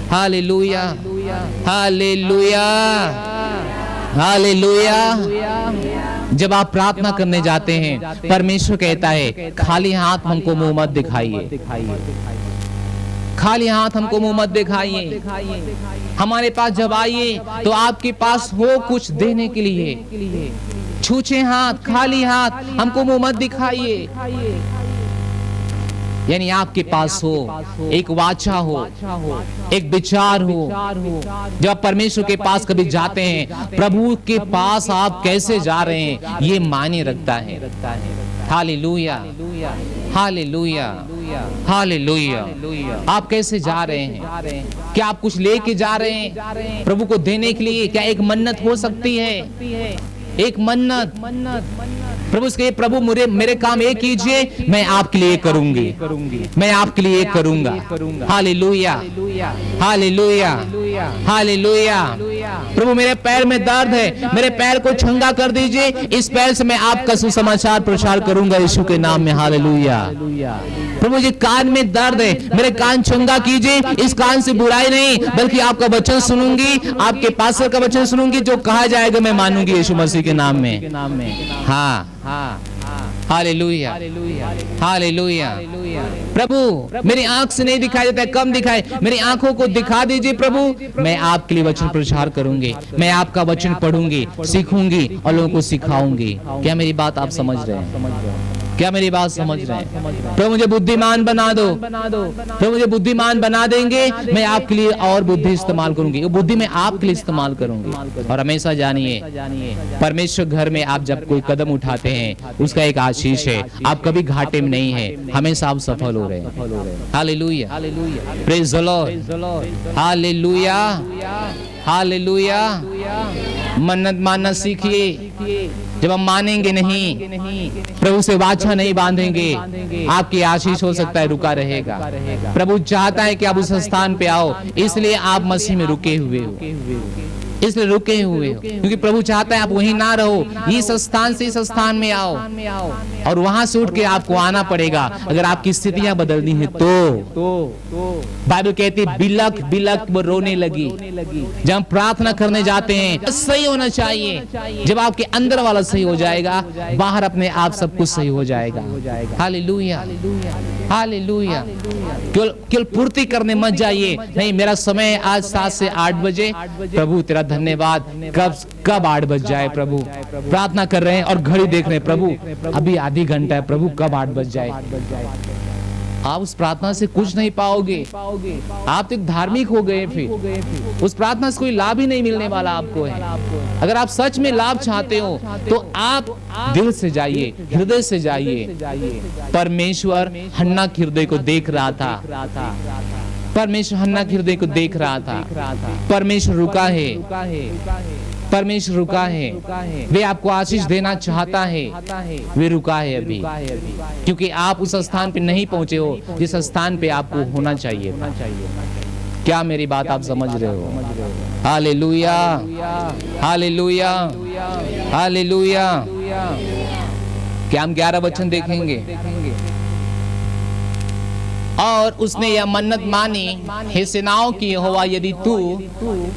hallelujah, hallelujah, hallelujah. जब आप प्रार्थना करने जाते हैं, परमेश्वर कहता है खाली हाथ हमको मुंह मत दिखाइए, खाली हाथ हमको मुंह मत दिखाइए। हमारे पास जब आइए तो आपके पास हो कुछ देने के लिए। छूछे हाथ, खाली हाथ हमको मुंह मत दिखाइए। यानी आपके पास हो एक वाचा हो, एक विचार हो। जब आप परमेश्वर के पास कभी जाते हैं, प्रभु के पास आप कैसे जा रहे हैं ये मायने रखता है। Hallelujah, hallelujah, hallelujah. आप कैसे जा रहे हैं? क्या आप कुछ लेके जा रहे हैं प्रभु को देने के लिए? क्या एक मन्नत हो सकती है? एक मन्नत प्रभु से कहिए, प्रभु मेरे काम ये कीजिए, मैं आपके लिए करूंगी, मैं आपके लिए करूंगा। Hallelujah, hallelujah, hallelujah. प्रभु मेरे पैर में दर्द है, मेरे पैर को चंगा कर दीजिए, इस पैर से मैं आपका सुसमाचार प्रचार करूंगा यीशु के नाम में। हालेलुया। प्रभु जी कान में दर्द है, मेरे कान चंगा कीजिए, इस कान से बुराई नहीं बल्कि आपका वचन सुनूंगी, आपके पास्टर का वचन सुनूंगी, जो कहा जाएगा मैं मानूंगी यीशु मसीह के नाम में। हाँ, हालेलुया, हालेलुया। प्रभु मेरी आंख से नहीं दिखाई देता है, कम दिखाए, मेरी आंखों को दिखा दीजिए प्रभु। मैं आपके लिए वचन प्रचार करूंगी, मैं आपका वचन पढ़ूंगी, सीखूंगी और लोगों को सिखाऊंगी। क्या मेरी बात आप समझ रहे हैं? क्या मेरी बात समझ रहे हैं? प्रभु मुझे बुद्धिमान बना दो, प्रभु मुझे बुद्धिमान बना देंगे, मैं आपके लिए और बुद्धि इस्तेमाल करूंगी, वो बुद्धि मैं आपके लिए इस्तेमाल करूंगी। और हमेशा जानिए, परमेश्वर घर में आप जब कोई कदम उठाते हैं उसका एक आशीष है, आप कभी घाटे में नहीं है, हमेशा आप सफल हो रहे हैं। Hallelujah, praise the lord, hallelujah, hallelujah. मन्नत मानना सीखिए। जब हम मानेंगे नहीं, प्रभु से वाचा नहीं बांधेंगे, आपकी आशीष हो सकता है रुका रहेगा। प्रभु चाहता है कि आप उस स्थान पे आओ, इसलिए आप मसीह में रुके हुए हो, इसलिए रुके हुए हो, क्योंकि प्रभु चाहता है आप वहीं ना रहो, इस स्थान से इस स्थान में आओ, और वहां से उठ के आपको आना पड़ेगा अगर आपकी स्थितियां बदलनी है तो। बाइबल कहती है बिलक बिलक वो रोने लगी। जब हम प्रार्थना करने जाते हैं सही होना चाहिए। जब आपके अंदर वाला सही हो जाएगा, बाहर अपने आप सब कुछ सही हो जाएगा। Hallelujah, hallelujah. केवल पूर्ति करने मत जाइए, नहीं मेरा समय आज 7 से 8 बजे, प्रभु तेरा धन्यवाद, कब 8 बज जाए। प्रभु प्रार्थना कर रहे हैं और घड़ी देख रहे हैं, प्रभु अभी आधी घंटा है, प्रभु कब 8 बज जाए। आप उस प्रार्थना से कुछ नहीं पाओगे, आप तो एक धार्मिक हो गए, फिर उस प्रार्थना से कोई लाभ ही नहीं मिलने वाला आपको है। अगर आप सच में लाभ चाहते हो तो आप दिल से जाइए, हृदय से जाइए। परमेश्वर हन्ना के हृदय को देख रहा था, परमेश्वर हन्ना के हृदय को देख रहा था। परमेश्वर रुका है, परमेश्वर रुका है, वे आपको आशीष देना चाहता है, वे रुका है अभी, क्योंकि आप उस स्थान पे नहीं पहुंचे हो जिस स्थान पे आपको होना चाहिए था। क्या मेरी बात आप समझ रहे हो? Hallelujah, hallelujah, hallelujah. क्या हम 11 वचन देखेंगे? और उसने यह मन्नत मानी, हे सेनाओं की यहोवा, यदि तू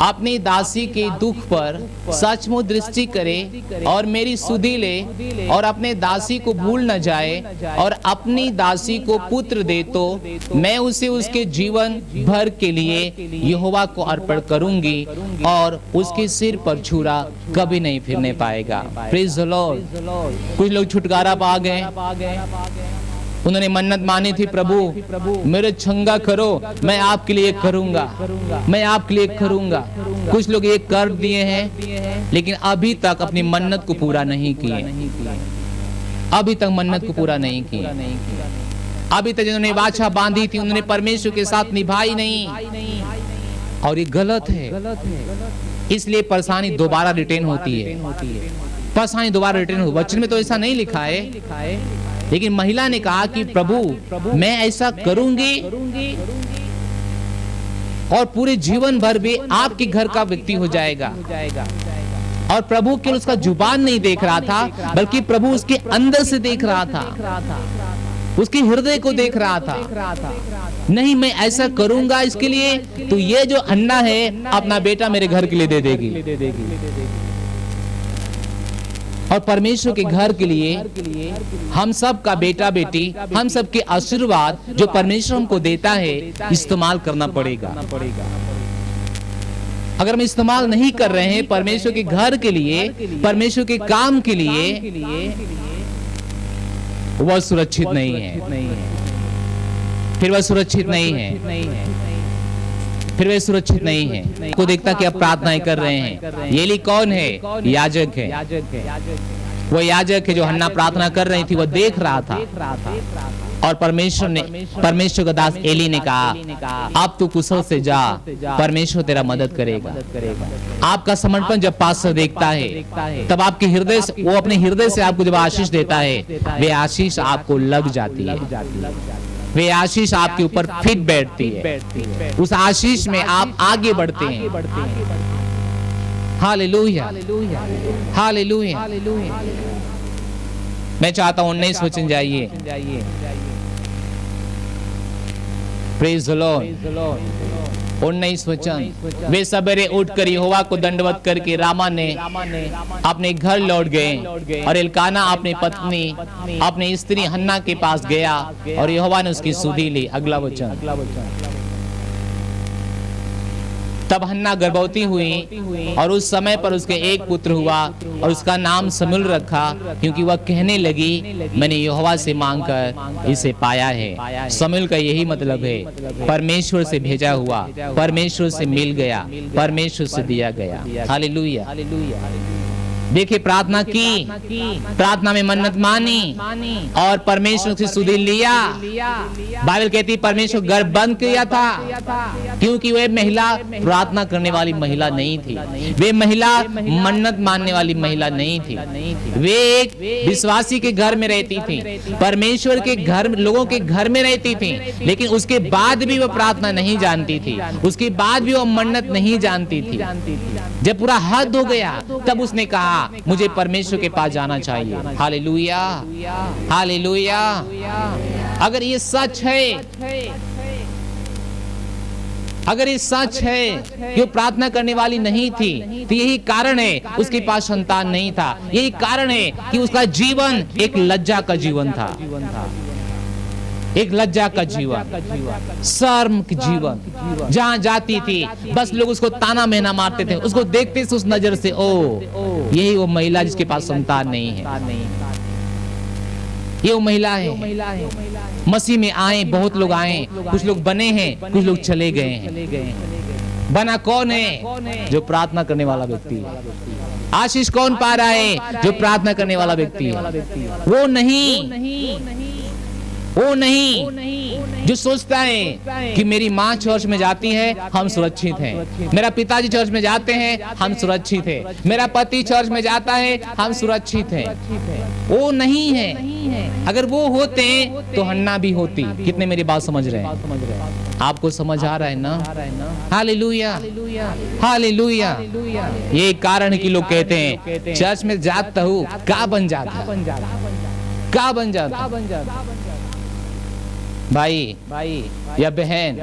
अपनी दासी के दुख पर सचमुच दृष्टि करे और मेरी सुधि ले और अपने दासी को भूल न जाए और अपनी दासी को पुत्र दे, तो मैं उसे उसके जीवन भर के लिए यहोवा को अर्पण करूंगी और उसके सिर पर छुरा कभी नहीं फिरने पाएगा। Praise the Lord. कुछ लोग छुटकारा पा गए, उन्होंने मन्नत मानी थी, प्रभु मेरे चंगा करो, मैं आपके लिए करूंगा, मैं आपके लिए करूंगा। कुछ लोग ये कर दिए हैं लेकिन अभी तक अपनी मन्नत को पूरा नहीं किए, अभी तक मन्नत को पूरा नहीं किए। अभी तक जिन्होंने वाचा बांधी थी उन्होंने परमेश्वर के साथ निभाई नहीं, और ये गलत है। इसलिए परेशानी दोबारा रिटर्न होती है, परेशानी दोबारा रिटर्न हो। वचन में तो ऐसा नहीं लिखा है, लेकिन महिला ने कहा कि प्रभु मैं ऐसा करूंगी और पूरे जीवन भर भी आपके घर का व्यक्ति हो जाएगा। और प्रभु केवल उसका जुबान नहीं देख रहा था, बल्कि प्रभु उसके अंदर से देख रहा था, उसके हृदय को देख रहा था। नहीं मैं ऐसा करूंगा इसके लिए, तो ये जो अन्ना है अपना बेटा मेरे घर के लिए दे देगी। और परमेश्वर के घर के लिए हम सब का बेटा बेटी, हम सब के आशीर्वाद जो परमेश्वर हमको देता है, इस्तेमाल करना पड़ेगा। अगर हम इस्तेमाल नहीं कर रहे हैं परमेश्वर के घर के लिए, परमेश्वर के काम के लिए, वह सुरक्षित नहीं है। फिर वह सुरक्षित नहीं है, फिर वे सुरक्षित नहीं है। को देखता कि आप प्रार्थनाएं कर रहे हैं। येली कौन है? याजक है। वो याजक है जो हन्ना प्रार्थना कर रही थी, वो देख रहा था। और परमेश्वर का दास एली ने कहा, अब तू कुशल से जा, परमेश्वर तेरा मदद करेगा। आपका समर्पण जब पास्टर देखता है, तब आपके हृदय से, वो अपने हृदय से आपको जब आशीष देता है, वे आशीष आपको लग जाती है, वे आशीष आपके ऊपर फिट बैठती है। उस आशीष में आप आगे बढ़ते हैं। Hallelujah, hallelujah. मैं चाहता हूं 19 वचन जाइए। Praise the Lord. 19 वचन। वे सवेरे उठकर यहोवा को दंडवत करके रामा ने अपने घर लौट गए, और एल्काना अपनी पत्नी, अपनी स्त्री हन्ना के पास गया, और यहोवा ने उसकी सुधि ली। अगला वचन। तब हन्ना गर्भवती हुई, और उस समय पर उसके एक पुत्र हुआ, और उसका नाम शमूएल रखा, क्योंकि वह कहने लगी, मैंने यहोवा से मांगकर इसे पाया है। शमूएल का यही मतलब है, परमेश्वर से भेजा हुआ, परमेश्वर से मिल गया, परमेश्वर से दिया गया। हालेलुया। देखिए, प्रार्थना की, प्रार्थना में मन्नत मानी, और परमेश्वर से सुधि लिया। बाइबल कहती परमेश्वर गर्भ बंद किया था, क्योंकि वे महिला प्रार्थना करने वाली महिला नहीं थी, वे महिला मन्नत मानने वाली महिला नहीं थी। वे एक विश्वासी के घर में रहती थी, परमेश्वर के घर, लोगों के घर में रहती थी, लेकिन उसके बाद भी वो प्रार्थना नहीं जानती थी, उसके बाद भी वो मन्नत नहीं जानती थी। जब पूरा हद हो गया, तब उसने कहा, मुझे परमेश्वर के पास जाना चाहिए। Hallelujah, hallelujah. अगर ये सच है, अगर ये सच है कि वो प्रार्थना करने वाली नहीं थी, तो यही कारण है उसके पास संतान नहीं था। यही कारण है कि उसका जीवन एक लज्जा का जीवन था, एक लज्जा का जीवन, शर्म का जीवन। जहां जाती थी बस लोग उसको ताना मेना मारते थे, उसको देखते थे उस नजर से, ओ यही वो महिला जिसके पास संतान नहीं है, ये वो महिला है। मसीह में आए बहुत लोग आए, कुछ लोग बने हैं, कुछ लोग चले गए हैं। बना कौन है? जो प्रार्थना करने वाला व्यक्ति है। आशीष कौन पा रहा है? जो प्रार्थना करने वाला व्यक्ति है। वो नहीं जो सोचता है कि मेरी माँ चर्च में जाती है, हम सुरक्षित हैं, मेरा पिताजी चर्च में जाते हैं, हम सुरक्षित हैं, मेरा पति चर्च में जाता है, हम सुरक्षित हैं। वो नहीं है। अगर वो होते तो हन्ना भी होती। कितने मेरी बात समझ रहे हैं? आपको समझ आ रहा है ना? Hallelujah, hallelujah. ये कारण है कि लोग कहते हैं चर्च में जाता हूँ, का बन जाता, का बन जाता। भाई या बहन,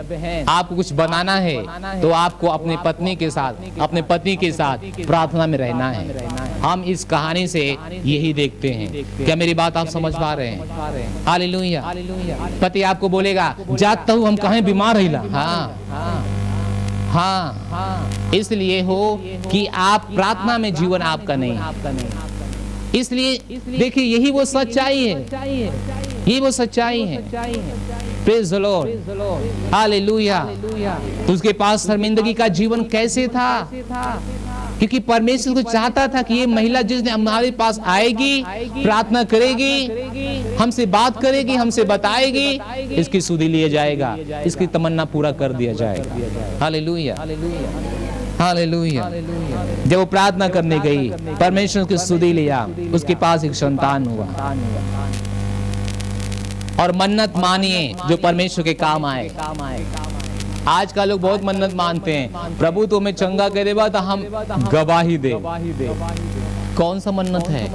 आपको कुछ बनाना है तो आपको अपने पत्नी के साथ, अपने पति के साथ प्रार्थना में रहना है। हम इस कहानी से यही देखते हैं। क्या मेरी बात आप समझ पा रहे हैं? हालेलुया। पति आपको बोलेगा, जाता हूँ, हम कहीं बीमार रहिला। हाँ, इसलिए हो कि आप प्रार्थना में जीवन आपका नहीं। इसलिए देखिए, यही वो सच्चाई है, यही वो सच्चाई है। Praise the lord, hallelujah. तो उसके पास शर्मिंदगी का जीवन कैसे था? क्योंकि परमेश्वर को चाहता था कि ये महिला जिस दिन हमारे पास आएगी, प्रार्थना करेगी, हमसे बात करेगी, हमसे बताएगी, इसकी सुधि लिया जाएगा, इसकी तमन्ना पूरा कर दिया जाएगा। Hallelujah, hallelujah. जब वो प्रार्थना करने गई, परमेश्वर की सुधि लिया, उसके पास एक संतान हुआ। और मन्नत मानिए जो परमेश्वर के काम आए। आज का लोग बहुत मन्नत मानते हैं, प्रभु तो हमें चंगा करेगा तो हम गवाही दे। कौन सा मन्नत है?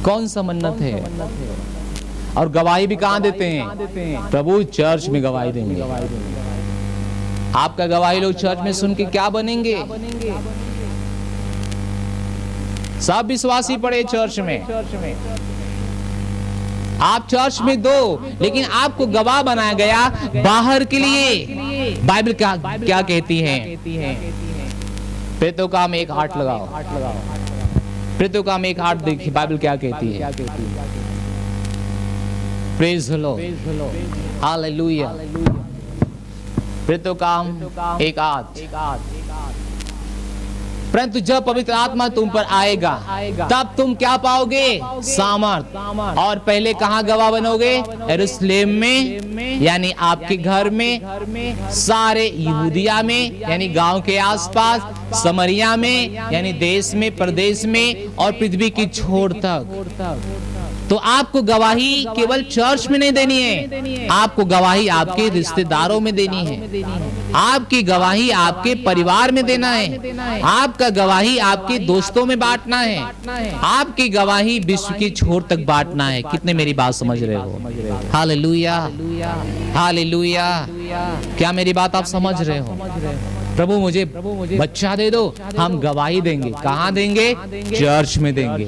कौन सा मन्नत है? और गवाही भी कहाँ देते हैं? प्रभु चर्च में गवाही देंगे। आपका गवाही लोग चर्च में सुन के क्या बनेंगे? सब विश्वासी पड़े चर्च में। आप चर्च में दो, लेकिन आपको गवाह बनाया गया बाहर के लिए। बाइबल क्या कहती है? प्रेरितों का हम 1:8 लगाओ। प्रेरितों का हम 1:8 देखिए, बाइबल क्या कहती है। Praise the lord, hallelujah. प्रेरितों का हम 1:8, परंतु जब पवित्र आत्मा तुम पर आएगा तब तुम क्या पाओगे? सामर्थ। और पहले कहाँ गवाह बनोगे? यरूशलेम में, यानी आपके घर में, सारे यहूदिया में यानी गांव के आसपास, समरिया में यानी देश में, प्रदेश में, और पृथ्वी की छोर तक। तो आपको गवाही केवल चर्च में नहीं देनी है, आपको गवाही आपके रिश्तेदारों में देनी है, आपकी गवाही आपके परिवार में देना है, आपका गवाही आपके दोस्तों में बांटना है, आपकी गवाही विश्व की छोर तक बांटना है। कितने मेरी बात समझ रहे हो? Hallelujah, hallelujah. क्या मेरी बात आप समझ रहे हो? प्रभु मुझे बच्चा दे दो, हम गवाही देंगे। कहाँ देंगे? चर्च में देंगे।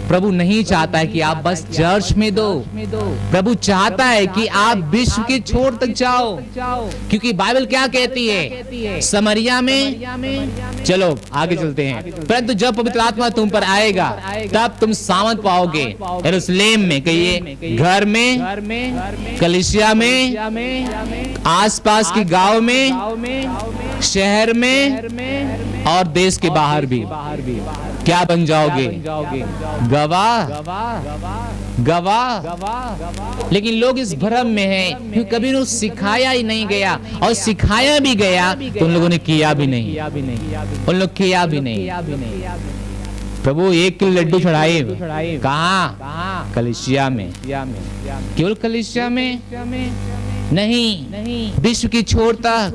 प्रभु नहीं चाहता है कि आप बस चर्च में दो, प्रभु चाहता है कि आप विश्व के छोर तक जाओ। क्योंकि बाइबल क्या कहती है? समरिया में, चलो आगे चलते हैं, परंतु जब पवित्र आत्मा तुम पर आएगा तब तुम सामर्थ पाओगे। यरूशलेम में, कहिए, घर में, कलीसिया में, आसपास के गांव में, शहर में, और देश के बाहर भी। क्या बन जाओगे? गवाह, गवाह। लेकिन लोग इस भ्रम में हैं क्योंकि कभी उन्हें सिखाया ही नहीं गया, और सिखाया भी गया तो उन लोगों ने किया भी नहीं, उन लोग किया भी नहीं। प्रभु 1 किलो लड्डू चढ़ाए, कहाँ? कलीसिया में। केवल कलीसिया में नहीं, विश्व की छोर तक।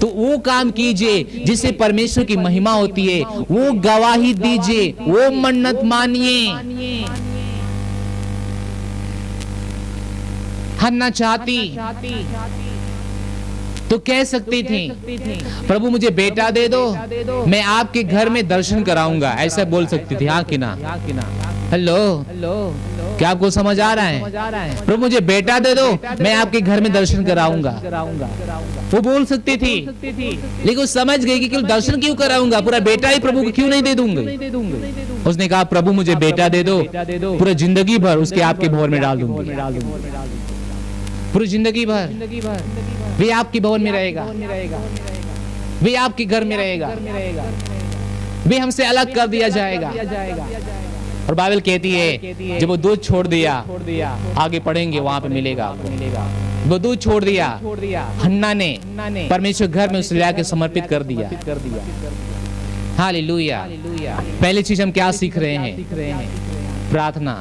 तो वो काम कीजिए जिससे परमेश्वर की महिमा होती है, वो गवाही दीजिए, वो मन्नत मानिए। हन्ना चाहती तो कह सकती थी, प्रभु मुझे बेटा दे दो, मैं आपके घर में दर्शन कराऊंगा, ऐसा बोल सकती थी, हाँ कि ना? हेलो, क्या आपको समझ आ रहा है? प्रभु मुझे बेटा दे दो, मैं आपके घर में दर्शन कराऊंगा, वो बोल सकती थी। लेकिन वो समझ गई कि केवल दर्शन क्यों कराऊंगा, पूरा बेटा ही प्रभु को क्यों नहीं दे दूंगी। उसने कहा, प्रभु मुझे बेटा दे दो, पूरा जिंदगी भर उसके आपके भवन में डाल दूंगी, पूरी जिंदगी भर वे आपके भवन में रहेगा, वे आपके घर में रहेगा, वे हमसे अलग कर दिया जाएगा। और बाइबल कहती है जब वो दूध छोड़ दिया, आगे पढ़ेंगे वहां पे मिलेगा आपको, वो दूध छोड़ दिया, हन्ना ने परमेश्वर घर में उसे लाके समर्पित कर दिया। हालेलुया। पहली चीज हम क्या सीख रहे हैं? प्रार्थना,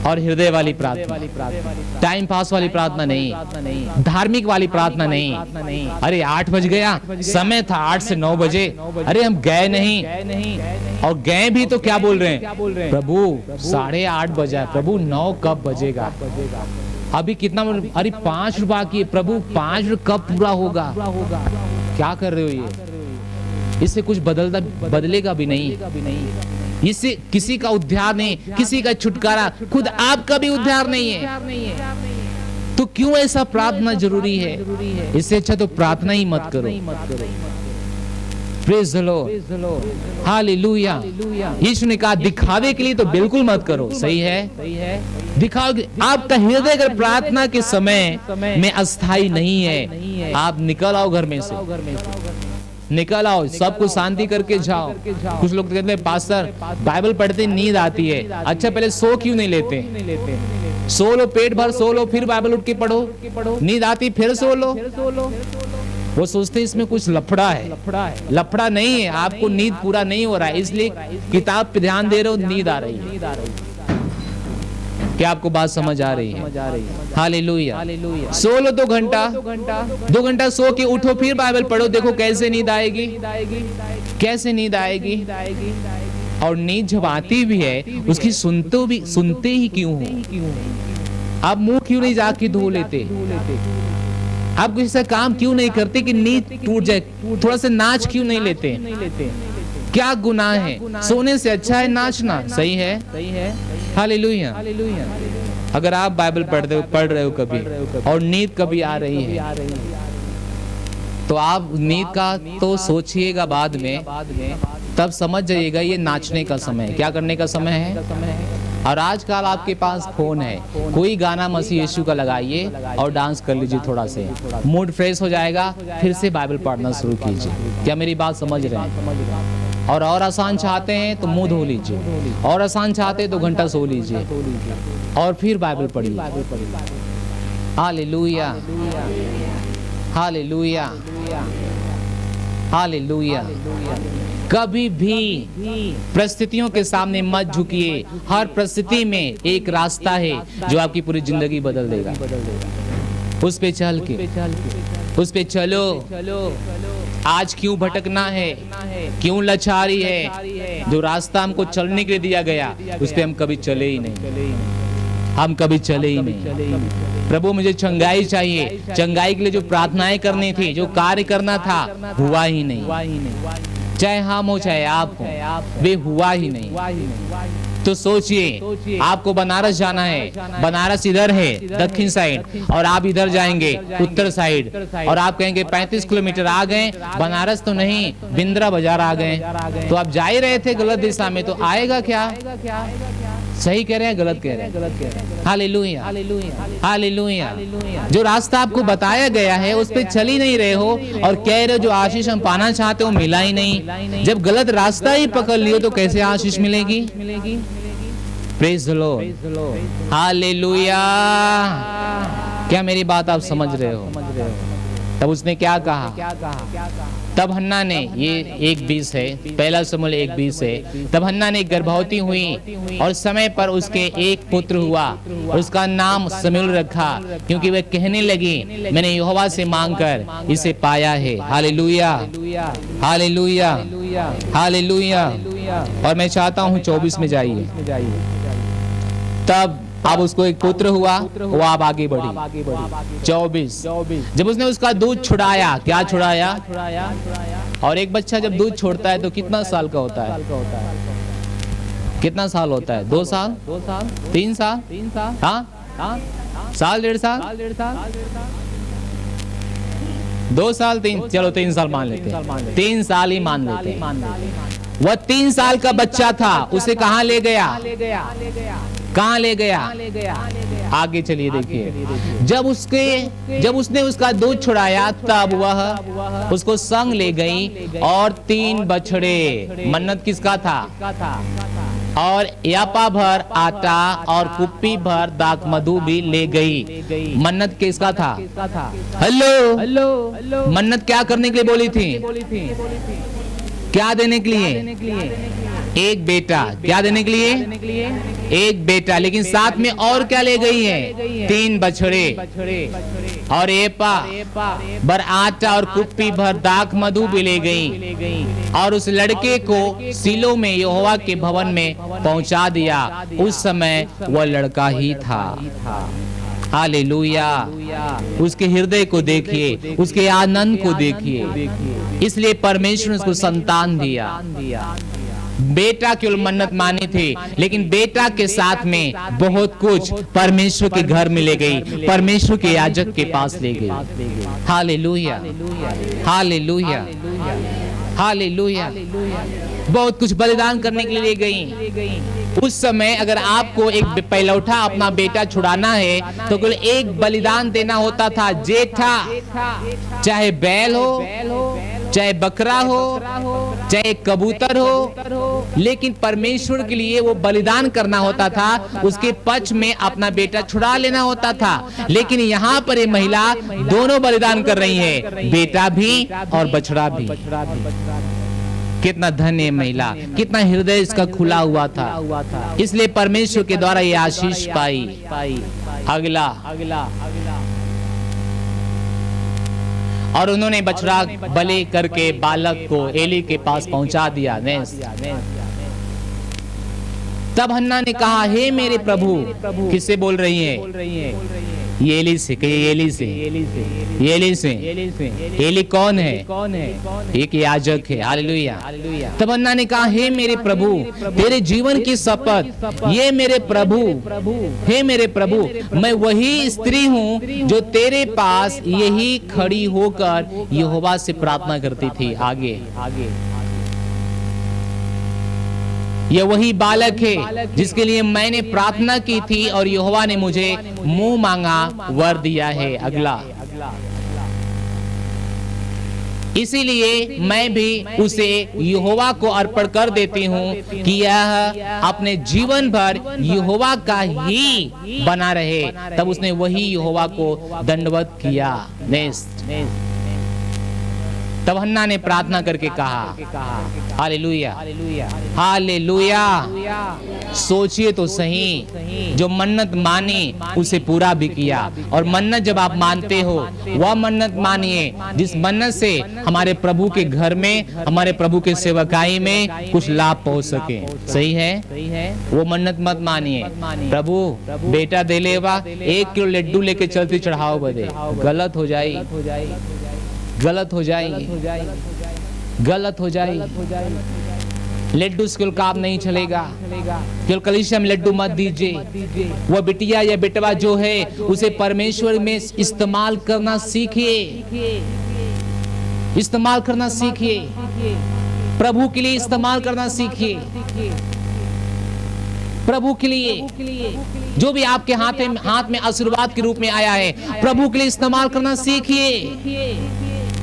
और हृदय वाली प्रार्थना, टाइम पास वाली प्रार्थना नहीं, धार्मिक वाली प्रार्थना नहीं। अरे 8 बज गया, समय था 8 से 9 बजे, अरे हम गए नहीं, और गए भी तो क्या बोल रहे हैं? प्रभु 8:30 बजा, प्रभु 9 कब बजेगा? अभी कितना? अरे 5 रुपया की, प्रभु 5 कब पूरा होगा? क्या कर रहे हो ये? इससे कुछ बदलेगा भी नहीं, इससे किसी का उद्धार नहीं, किसी का छुटकारा, खुद आपका भी उद्धार नहीं है। तो क्यों ऐसा प्रार्थना जरूरी है? इससे अच्छा तो प्रार्थना ही मत करो। Praise the lord, hallelujah. यीशु ने कहा दिखावे के लिए तो बिल्कुल मत करो, सही है? दिखाओ, आपका हृदय अगर प्रार्थना के समय में अस्थाई नहीं है, आप निकल आओ घर में से, निकल आओ, सबको शांति करके जाओ। कुछ लोग कहते हैं पास्टर बाइबल पढ़ते नींद आती है। अच्छा पहले सो क्यों नहीं लेते? सो लो, पेट भर सो लो, फिर बाइबल उठ के पढ़ो। नींद आती फिर सो लो। वो सोचते इसमें कुछ लफड़ा है, लफड़ा नहीं है, आपको नींद पूरा नहीं हो रहा है, इसलिए किताब पे ध्यान दे रहे हो, नींद आ रही है। क्या आपको बात समझ आ रही है? हालेलुया। सो लो 2 घंटा सो के उठो, फिर बाइबल पढ़ो, देखो कैसे नींद आएगी, कैसे नींद आएगी। और नींद जब आती भी है उसकी सुनते ही क्यों हो? आप मुंह क्यों नहीं जाके धो लेते? आप कुछ ऐसा काम क्यों नहीं करते कि नींद टूट जाए? थोड़ा सा नाच क्यों नहीं लेते? क्या गुनाह है? सोने से अच्छा है नाचना। सही है। हालेलुया। अगर आप बाइबल पढ़ रहे हो कभी और नींद कभी आ रही है तो आप नींद का तो सोचिएगा बाद में, तब समझ जाइएगा ये नाचने का समय है। क्या करने का समय है? और आजकल आपके पास फोन है, कोई गाना मसीह यीशु का लगाइए और डांस कर लीजिए, थोड़ा से मूड फ्रेश हो जाएगा, फिर से बाइबल पढ़ना शुरू कीजिए। क्या मेरी बात समझ रहे हैं? और आसान चाहते हैं तो मुंह धो लीजिए, और आसान चाहते हैं तो घंटा सो लीजिए और फिर बाइबल पढ़िए। Hallelujah, hallelujah, hallelujah. कभी भी परिस्थितियों के सामने मत झुकिए। हर परिस्थिति में एक रास्ता है जो आपकी पूरी जिंदगी बदल देगा। उस पे चल के, उस पे चलो। आज क्यों भटकना है, क्यों लाचारी है? जो रास्ता हमको चलने के लिए दिया गया उस पे हम कभी चले ही नहीं, हम कभी चले ही नहीं। प्रभु मुझे चंगाई चाहिए, चंगाई के लिए जो प्रार्थनाएं करनी थी, जो कार्य करना था, हुआ ही नहीं। चाहे हम हो चाहे आप हो, वे हुआ ही नहीं। तो सोचिए, आपको बनारस जाना है, बनारस इधर है दक्षिण साइड, और आप इधर जाएंगे उत्तर साइड, और आप कहेंगे 35 किलोमीटर आ गए, बनारस तो नहीं, बिंद्रा बाजार आ गए। तो आप जा ही रहे थे गलत दिशा में, तो आएगा क्या? सही कह रहे हैं, गलत कह रहे हैं? Hallelujah, hallelujah. जो रास्ता आपको बताया गया है उस पे चल ही नहीं रहे हो और कह रहे हो जो आशीष हम पाना चाहते हो मिला ही नहीं। जब गलत रास्ता ही पकड़ लियो तो कैसे आशीष मिलेगी? Praise the lord, hallelujah. क्या मेरी बात आप समझ रहे हो? तब उसने क्या कहा? तब हन्ना ने, ये 1:20 है, पहला शमूएल 1:20 है। तब हन्ना ने गर्भवती हुई और समय पर उसके एक पुत्र हुआ, उसका नाम शमूएल रखा, क्योंकि वह कहने लगी मैंने यहोवा से मांगकर इसे पाया है। Hallelujah, hallelujah, hallelujah. और मैं चाहता हूँ 24 में जाइए। तब अब उसको एक पुत्र हुआ, वो आप आगे बढ़ी। 24, जब उसने उसका दूध छुड़ाया। क्या छुड़ाया? और एक बच्चा जब दूध छोड़ता है तो कितना साल का होता है? कितना साल होता है? 2 साल, 3 साल, हाँ, साल, 1.5 साल, 2 साल, 3, चलो 3 साल मान लेते हैं, 3 साल ही मान लेते हैं। वह 3 साल का बच्चा था, उसे कहाँ ले गया? कहाँ ले गया? आगे चलिए देखिए। जब उसने उसका दूध छुड़ाया तब वह उसको संग ले गई और 3 बछड़े, मन्नत किसका था? और यापा भर आटा और कुप्पी भर दाख मधु भी ले गई। मन्नत किसका था? हेलो, मन्नत क्या करने के लिए बोली थी? क्या देने के लिए? एक बेटा। क्या देने के लिए? एक बेटा। लेकिन साथ में और क्या ले गई है? 3 बछड़े और एपा भर आटा और कुप्पी भर दाख मधु भी ले गई, और उस लड़के को सीलो में यहोवा के भवन में पहुंचा दिया। उस समय वह लड़का ही था। हालेलुया। उसके हृदय को देखिए, उसके आनंद को देखिए। इसलिए परमेश्वर ने उसको संतान दिया। बेटा केवल मन्नत मानी थी, लेकिन बेटा के साथ में बहुत कुछ परमेश्वर के घर में ले गई, परमेश्वर के याजक के पास ले गई। Hallelujah, hallelujah, hallelujah. बहुत कुछ बलिदान करने के लिए ले गई। उस समय अगर आपको एक पहलौठा अपना बेटा छुड़ाना है तो केवल एक बलिदान देना होता था, जेठा, चाहे बैल हो, चाहे बकरा हो, चाहे कबूतर हो, लेकिन परमेश्वर के लिए वो बलिदान करना होता था। उसके पक्ष में अपना बेटा छुड़ा लेना होता था। लेकिन यहाँ पर ये महिला दोनों बलिदान कर रही है, बेटा भी और बछड़ा भी। कितना धन्य महिला, कितना हृदय इसका खुला हुआ था, इसलिए परमेश्वर के द्वारा ये आशीष पाई। अगला, और उन्होंने बछड़ा बलि करके बालक को एली के पास पहुंचा दिया। तब हन्ना ने कहा, हे मेरे प्रभु, किससे बोल रही है? ये एली से, कहिए एली से, ये एली से। एली कौन है? एक याजक है। हालेलुया। तब हन्ना ने कहा, हे मेरे प्रभु, तेरे जीवन की शपथ, ये मेरे प्रभु, हे मेरे प्रभु, मैं वही स्त्री हूँ जो तेरे पास यही खड़ी होकर यहोवा से प्रार्थना करती थी। आगे यह वही बालक है जिसके लिए मैंने प्रार्थना की थी और यहोवा ने मुझे मुंह मांगा वर दिया है। अगला, इसीलिए मैं भी उसे यहोवा को अर्पण कर देती हूँ कि यह अपने जीवन भर यहोवा का ही बना रहे। तब उसने वही यहोवा को दंडवत किया। तब हन्ना ने प्रार्थना करके कहा, हालेलुया, हालेलुया। सोचिए तो सही, जो मन्नत मानी उसे पूरा भी किया। और मन्नत जब आप मानते हो, वह मन्नत मानिए जिस मन्नत से हमारे प्रभु के घर में, हमारे प्रभु के सेवकाई में कुछ लाभ पहुंच सके। सही है? वो मन्नत मत मानिए, प्रभु बेटा दे लेवा, 1 किलो लड्डू लेके चलती चढ़ाओ बदे। गलत हो जाए, गलत हो जाएगी, गलत हो जाएगी। लड्डू से केवल काम नहीं चलेगा, केवल कलीसिया में लड्डू मत दीजिए। वह बिटिया या बेटवा जो है उसे परमेश्वर में इस्तेमाल करना सीखिए, इस्तेमाल करना सीखिए, प्रभु के लिए इस्तेमाल करना सीखिए, प्रभु के लिए। जो भी आपके हाथ में आशीर्वाद के रूप में आया है, प्रभु के लिए इस्तेमाल करना सीखिए।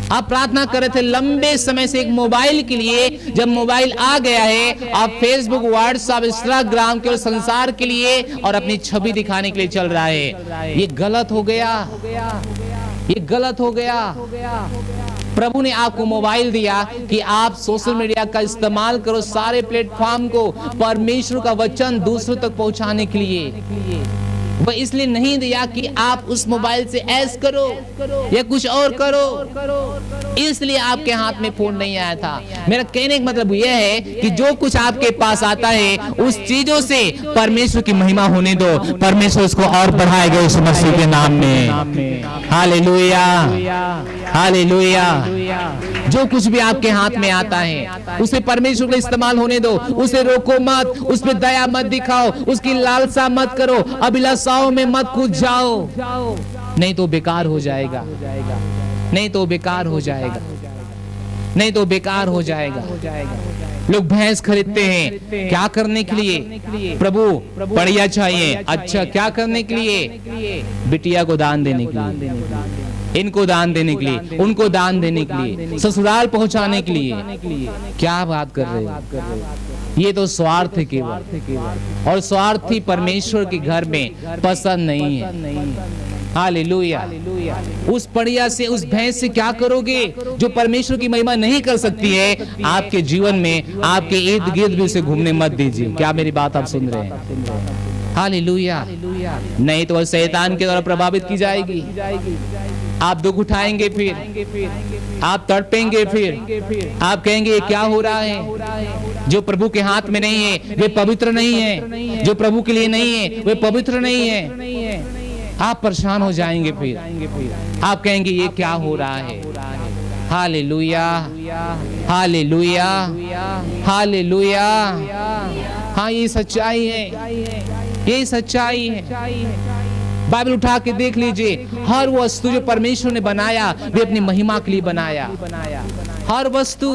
आप प्रार्थना कर रहे थे लंबे समय से एक मोबाइल के लिए, जब मोबाइल आ गया है आप फेसबुक, व्हाट्सएप, इंस्टाग्राम केवल संसार के लिए और अपनी छवि दिखाने के लिए चल रहा है। ये गलत हो गया, ये गलत हो गया। प्रभु ने आपको मोबाइल दिया कि आप सोशल मीडिया का इस्तेमाल करो, सारे प्लेटफॉर्म को परमेश्वर का वचन दूसरों तक पहुंचाने के लिए। वह इसलिए नहीं दिया कि आप उस मोबाइल से ऐश करो या कुछ और करो, इसलिए आपके हाथ में फोन नहीं आया था। मेरा कहने का मतलब यह है कि जो कुछ आपके पास आता है उस चीजों से परमेश्वर की महिमा होने दो, परमेश्वर उसको और बढ़ाएगा उस मसीह के नाम में। Hallelujah, hallelujah. जो कुछ भी आपके हाथ में आता है उसे परमेश्वर का इस्तेमाल होने दो, उसे रोको मत, उस पर दया मत दिखाओ, उसकी लालसा मत करो, अभिलाषाओं में मत कूद जाओ, नहीं तो बेकार हो जाएगा, नहीं तो बेकार हो जाएगा, नहीं तो बेकार हो जाएगा। लोग भैंस खरीदते हैं क्या करने के लिए? प्रभु बढ़िया चाहिए। अच्छा, क्या करने के लिए? बिटिया को दान देने के लिए, इनको दान देने के लिए, उनको दान देने के लिए, ससुराल पहुंचाने के लिए। क्या बात कर रहे हो? ये तो स्वार्थ है केवल, और स्वार्थी परमेश्वर के घर में पसंद नहीं है। हालेलुया। उस बढ़िया से, उस भैंस से क्या करोगे जो परमेश्वर की महिमा नहीं कर सकती है? आपके जीवन में, आपके इर्द गिर्द भी उसे घूमने मत दीजिए। क्या मेरी बात आप सुन रहे हैं? हालेलुया। नहीं तो वह शैतान के द्वारा प्रभावित की जाएगी। आप दुख उठाएंगे, फिर आप तड़पेंगे, फिर आप कहेंगे ये क्या हो रहा है? जो प्रभु के हाथ में नहीं है वे पवित्र नहीं है, जो प्रभु के लिए नहीं है वे पवित्र नहीं है। आप परेशान हो जाएंगे, फिर आप कहेंगे ये क्या हो रहा है? Hallelujah, hallelujah, hallelujah. हाँ, ये सच्चाई है, ये सच्चाई है। बाइबल उठा के देख लीजिए, हर वस्तु जो परमेश्वर ने बनाया वे अपनी महिमा के लिए बनाया। हर वस्तु,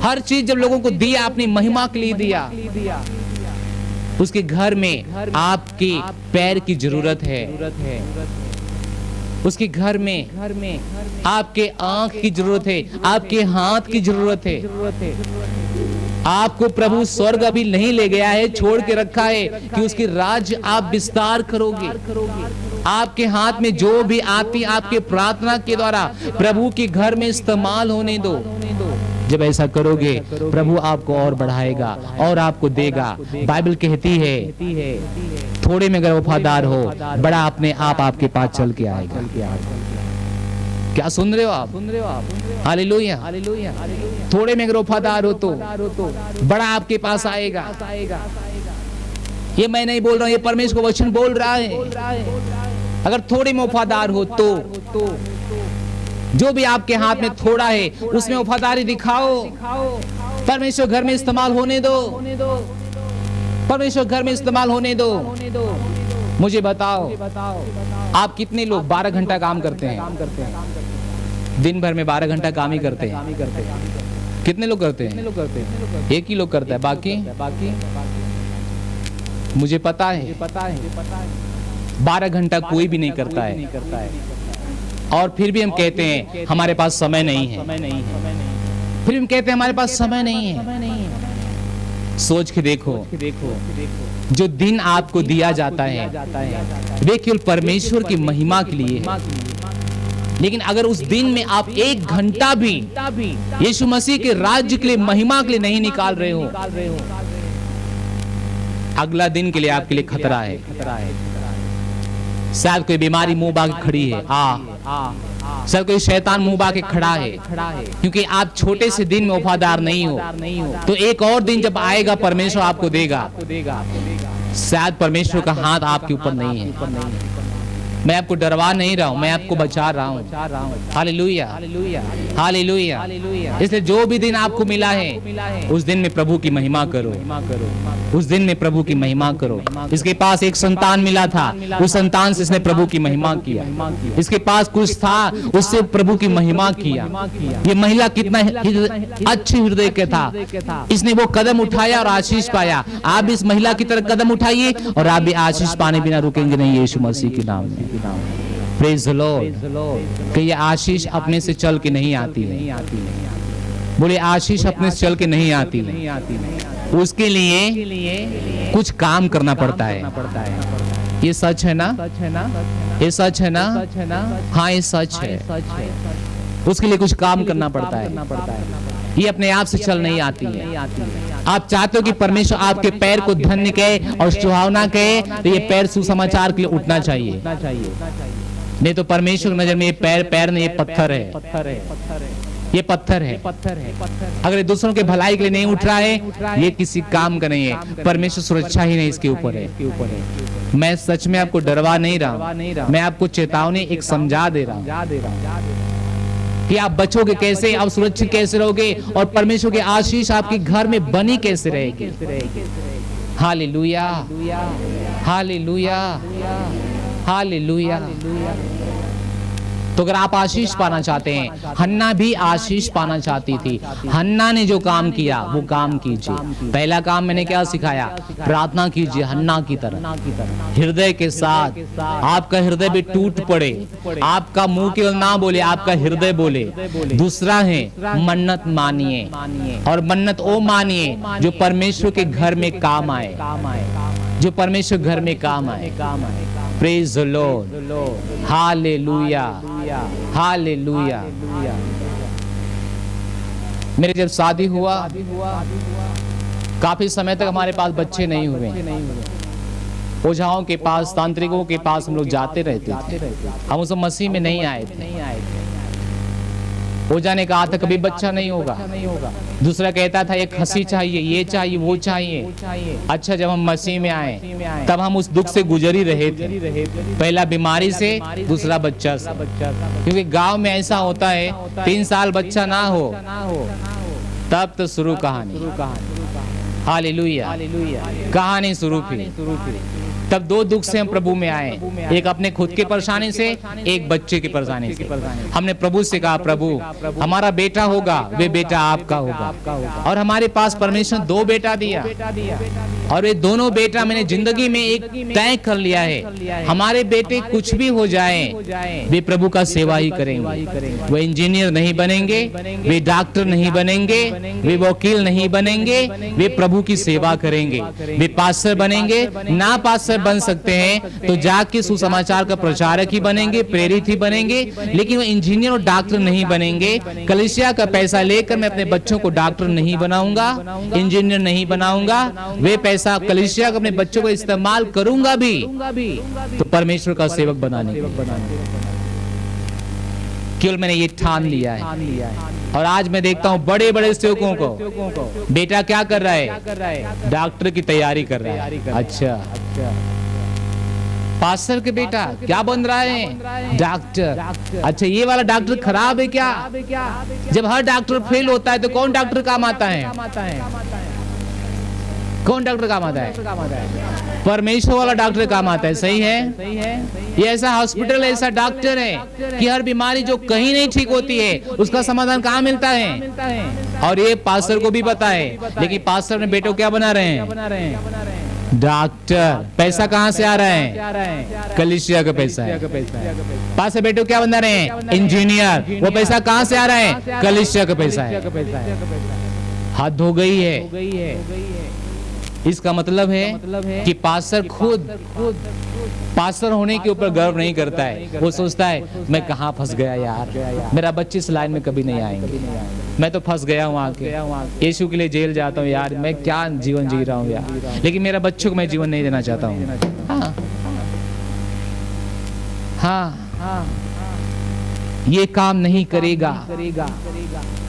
हर चीज जब लोगों को दिया अपनी महिमा के लिए दिया। उसके घर में आपके पैर की जरूरत है, उसके घर में आपके आंख की जरूरत है, आपके हाथ की जरूरत है। आपको प्रभु स्वर्ग अभी नहीं ले गया है, छोड़ के रखा है कि उसकी राज्य आप विस्तार करोगे। आपके हाथ में जो भी आती आपके प्रार्थना के द्वारा प्रभु के घर में इस्तेमाल होने दो। जब ऐसा करोगे प्रभु आपको और बढ़ाएगा और आपको देगा। बाइबल कहती है थोड़े में अगर वफादार हो, बड़ा अपने आप आपके पास चल के आएगा। क्या सुन रहे हो आप? हालेलुया। थोड़े में अगर वफादार हो तो बड़ा आपके पास आएगा। ये मैं नहीं बोल रहा हूं, ये परमेश्वर का वचन बोल रहा है। अगर थोड़े में वफादार हो तो जो भी आपके हाथ में थोड़ा है उसमें वफादारी दिखाओ। परमेश्वर घर में इस्तेमाल होने दो, परमेश्वर घर में इस्तेमाल होने दो। मुझे बताओ, आप कितने लोग 12 घंटा काम करते हैं? दिन भर में 12 घंटा काम ही करते हैं। कितने लोग करते हैं? एक ही लोग करता है, बाकी मुझे पता है 12 घंटा कोई भी नहीं करता है। और फिर भी हम कहते हैं हमारे पास समय नहीं है, फिर हम कहते हैं हमारे पास समय नहीं है। सोच के देखो, जो दिन आपको दिया जाता है वे केवल परमेश्वर की महिमा के लिए है। लेकिन अगर उस दिन में आप 1 घंटा भी यीशु मसीह के राज्य के लिए, महिमा के लिए नहीं निकाल रहे हो, अगला दिन के लिए आपके लिए खतरा है। शायद कोई बीमारी मुंह बाके खड़ी है, शायद कोई शैतान मुंह बाके खड़ा है, क्योंकि आप छोटे से दिन में वफादार नहीं हो। तो एक और दिन जब आएगा परमेश्वर आपको देगा, शायद परमेश्वर का हाथ आपके ऊपर नहीं है। मैं आपको डरवा नहीं रहा हूं, मैं आपको बचा रहा हूं। Hallelujah, hallelujah. इसलिए जो भी दिन आपको मिला है उस दिन में प्रभु की महिमा करो, उस दिन में प्रभु की महिमा करो। इसके पास एक संतान मिला था, उस संतान से इसने प्रभु की महिमा किया। इसके पास कुछ था, उससे प्रभु की महिमा किया। ये महिला कितना अच्छे हृदय का था, इसने वो कदम उठाया और आशीष पाया। आप इस महिला की तरह कदम उठाइए और आप भी आशीष पाने बिना रुकेंगे नहीं, यीशु मसीह के नाम में। Praise the Lord. कि ये आशीष अपने से चल के नहीं आती है। बोले आशीष अपने से चल के नहीं आती है, उसके लिए कुछ काम करना पड़ता है। ये सच है ना? ये सच है ना? हाँ, ये सच है। उसके लिए कुछ काम करना पड़ता है। ये अपने आप से चल नहीं आती है। आप चाहते हो कि परमेश्वर आपके पैर को धन्य कहे और सुहावना कहे, तो ये पैर सुसमाचार के लिए उठना चाहिए। नहीं तो परमेश्वर की नजर में ये पैर नहीं, ये पत्थर है, ये पत्थर है। अगर ये दूसरों के भलाई के लिए नहीं उठ रहा है, ये किसी काम का नहीं है। परमेश्वर सुरक्षा ही नहीं इसके ऊपर है। मैं सच में आपको डरवा नहीं रहा हूं, मैं आपको चेतावनी एक समझा दे रहा हूं कि आप बचोगे कैसे, आप सुरक्षित कैसे रहोगे और परमेश्वर की आशीष आपके घर में बनी कैसे रहेगी। Hallelujah, hallelujah, hallelujah. तो अगर आप आशीष पाना चाहते हैं, हन्ना भी आशीष पाना चाहती थी। हन्ना ने जो काम किया वो काम कीजिए। पहला काम मैंने क्या सिखाया? प्रार्थना कीजिए हन्ना की तरह, हृदय के साथ। आपका हृदय भी टूट पड़े, आपका मुंह केवल ना बोले, आपका हृदय बोले। दूसरा है मन्नत मानिए, और मन्नत वो मानिए जो परमेश्वर के घर में काम आए, जो परमेश्वर घर में काम आए। Praise the lord, hallelujah, hallelujah. मेरे जब शादी हुआ, काफी समय तक हमारे पास बच्चे नहीं हुए। ओझाओं के पास, तांत्रिकों के पास हम लोग जाते रहते थे। हम उस मसीह में नहीं आए थे। ओझा ने कहा था कभी बच्चा नहीं होगा। दूसरा कहता था एक हंसी चाहिए, ये चाहिए, वो चाहिए। अच्छा, जब हम मसीह में आए तब हम उस दुख से गुजर ही रहे थे। पहला बीमारी से, दूसरा बच्चा से। क्योंकि गांव में ऐसा होता है 3 साल बच्चा ना हो तब तो शुरू कहानी। हालेलुया, कहानी शुरू थी। तब 2 दुख से हम प्रभु में आए, एक अपने खुद के परेशानी से, एक बच्चे की परेशानी से। हमने प्रभु से कहा प्रभु हमारा बेटा होगा, वे बेटा आपका होगा। और हमारे पास परमेश्वर 2 बेटा दिया, और ये दोनों बेटा मैंने जिंदगी में एक तय कर लिया है, हमारे बेटे कुछ भी हो जाए वे प्रभु का सेवा ही करेंगे। वे इंजीनियर नहीं बनेंगे, वे डॉक्टर नहीं बनेंगे, वे वकील नहीं बनेंगे, वे प्रभु की सेवा करेंगे। वे पास्टर बनेंगे ना, पास्टर बन सकते हैं तो जाके सुसमाचार का प्रचारक ही बनेंगे, प्रेरित ही बनेंगे, लेकिन वो इंजीनियर और डॉक्टर नहीं बनेंगे। कलीसिया का पैसा लेकर मैं अपने बच्चों को डॉक्टर नहीं बनाऊंगा, इंजीनियर नहीं बनाऊंगा। वे पैसा कलीसिया का अपने बच्चों को इस्तेमाल करूंगा भी तो परमेश्वर का सेवक बनाने के लिए। केवल मैंने ये ठान लिया है। और आज मैं देखता हूँ बड़े बड़े सेवकों को, बेटा क्या कर रहा है? डॉक्टर की तैयारी कर रहा है। अच्छा, पास्टर के बेटा क्या बन रहा है? डॉक्टर। अच्छा, ये वाला डॉक्टर खराब है क्या? जब हर डॉक्टर फेल होता है तो कौन डॉक्टर काम आता है? कौन डॉक्टर काम आता है? परमेश्वर वाला डॉक्टर काम आता है। सही है? ये ऐसा हॉस्पिटल है, ऐसा डॉक्टर है कि हर बीमारी जो कहीं नहीं ठीक होती है उसका समाधान कहाँ मिलता है। और ये पास्टर को भी पता है, लेकिन पास्टर ने बेटों क्या बना रहे हैं? डॉक्टर। पैसा कहाँ से आ रहा है? कलीसिया का पैसा है। पास्टर बेटो क्या बना रहे हैं? इंजीनियर। वो पैसा कहाँ से आ रहा है? कलीसिया का पैसा है। हद हो गई है। इसका मतलब है कि पास्टर खुद पास्टर होने के ऊपर गर्व नहीं करता है। वो सोचता है मैं कहाँ फंस गया यार, मेरा बच्चे इस लाइन में कभी नहीं आएंगे, मैं तो फंस गया हूँ आके, यीशु के लिए जेल जाता हूँ यार, मैं क्या जीवन जी रहा हूँ यार, लेकिन मेरा बच्चों को मैं जीवन नहीं देना चाहता हूँ। हाँ, ये काम नहीं करेगा,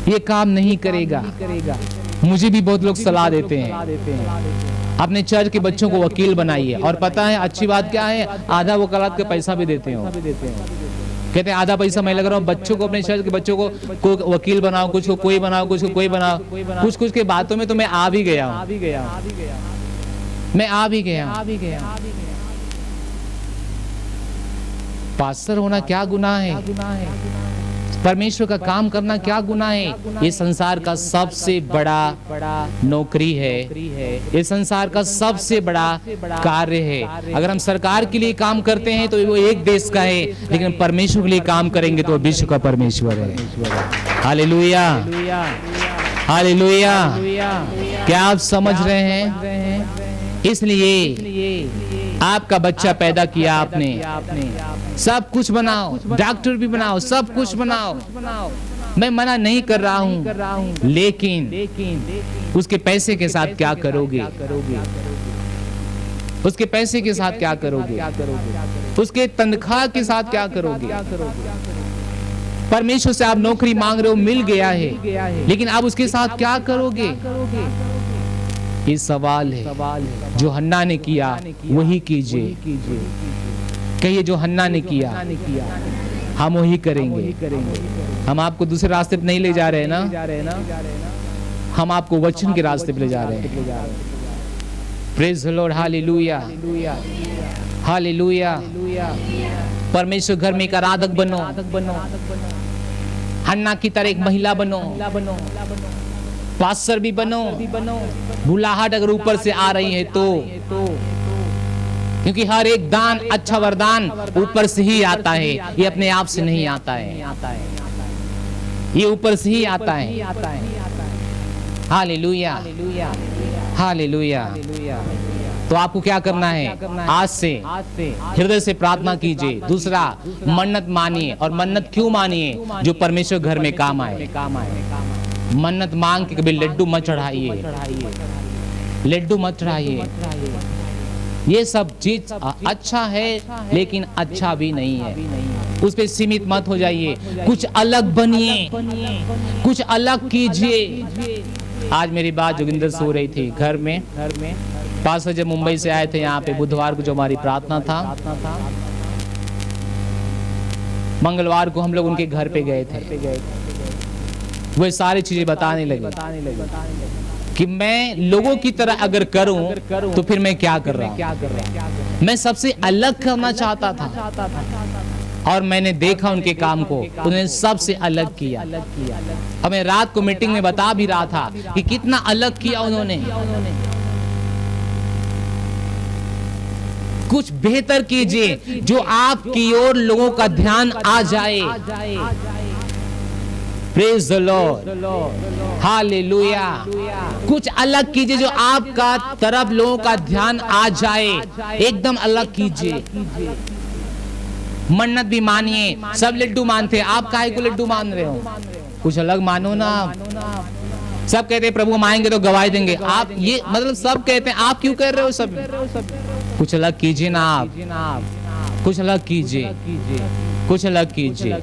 ये काम नहीं करेगा। मुझे भी बहुत लोग सलाह देते हैं अपने चर्च के बच्चों को वकील बनाइए, और पता है अच्छी बात क्या है, आधा वकालत का पैसा भी देते हो। कहते हैं आधा पैसा मैं लग रहा हूँ, बच्चों को अपने शहर के बच्चों को वकील बनाओ, कुछ को कोई बनाओ, कुछ को कोई बनाओ। कुछ कुछ के बातों में तो मैं आ भी गया हूँ, मैं आ भी गया। पास्टर होना क्या गुनाह है? परमेश्वर का काम करना क्या गुनाह है? ये संसार का सबसे बड़ा नौकरी है, ये संसार का सबसे बड़ा कार्य है। अगर हम सरकार के लिए काम करते हैं तो वो एक देश का है, लेकिन परमेश्वर के लिए काम करेंगे तो विश्व का परमेश्वर है। Hallelujah, hallelujah. क्या आप समझ रहे हैं? इसलिए आपका बच्चा पैदा किया आपने, सब कुछ बनाओ, डॉक्टर भी बनाओ, सब कुछ बनाओ, मैं मना नहीं कर रहा हूँ, लेकिन उसके पैसे के साथ क्या करोगे? उसके पैसे के साथ क्या करोगे? उसके तनख्वाह के साथ क्या करोगे? परमेश्वर से आप नौकरी मांग रहे हो, मिल गया है, लेकिन आप उसके साथ क्या करोगे? ये सवाल है। जो हन्ना ने किया वही कीजिए। कहिए जो हन्ना ने किया हम वही करेंगे। हम आपको दूसरे रास्ते पे नहीं ले जा रहे ना, हम आपको वचन के रास्ते पे ले जा रहे हैं। Praise the lord, hallelujah, hallelujah. परमेश्वर घर में एक आराधक बनो, हन्ना की तरह एक महिला बनो, पास्टर भी बनो। बुलाहट अगर ऊपर से आ रही है तो, क्योंकि हर एक दान, अच्छा वरदान ऊपर से ही आता है, ये अपने आप से नहीं आता है, ये ऊपर से ही आता है। Hallelujah, hallelujah. तो आपको क्या करना है? आज से हृदय से प्रार्थना कीजिए। दूसरा, मन्नत मानिए। और मन्नत क्यों मानिए? जो परमेश्वर घर में काम आए। मन्नत मांग के कभी लड्डू मत चढ़ाइए, लड्डू मत चढ़ाइए। ये सब चीज अच्छा है, लेकिन अच्छा भी नहीं है। उस पे सीमित मत हो जाइए, कुछ अलग बनिए, कुछ अलग कीजिए। आज मेरी बात जोगिंदर सो रही थी घर में। पास्टर जब मुंबई से आए थे यहाँ पे, बुधवार को जो हमारी प्रार्थना था, मंगलवार को हम लोग उनके घर पे गए थे। वो सारी चीजें बताने लगे कि मैं लोगों की तरह अगर करूं तो फिर मैं क्या कर रहा हूं। मैं सबसे अलग करना चाहता था, और मैंने देखा उनके काम को, उन्होंने सबसे अलग किया। और मैं रात को मीटिंग में बता भी रहा था कि कितना अलग किया उन्होंने। कुछ बेहतर कीजिए जो आपकी ओर लोगों का ध्यान आ जाए। Praise the lord, hallelujah. कुछ अलग कीजिए जो आपका तरफ लोगों का ध्यान आ जाए, एकदम अलग कीजिए। मन्नत भी मानिए। सब लड्डू मानते हैं, आप काहे को लड्डू मान रहे हो? कुछ अलग मानो ना। सब कहते हैं प्रभु हम आएंगे तो गवाही देंगे, आप ये मतलब सब कहते हैं, आप क्यों कर रहे हो? सब कुछ अलग कीजिए ना, आप कुछ अलग कीजिए, कुछ अलग कीजिए।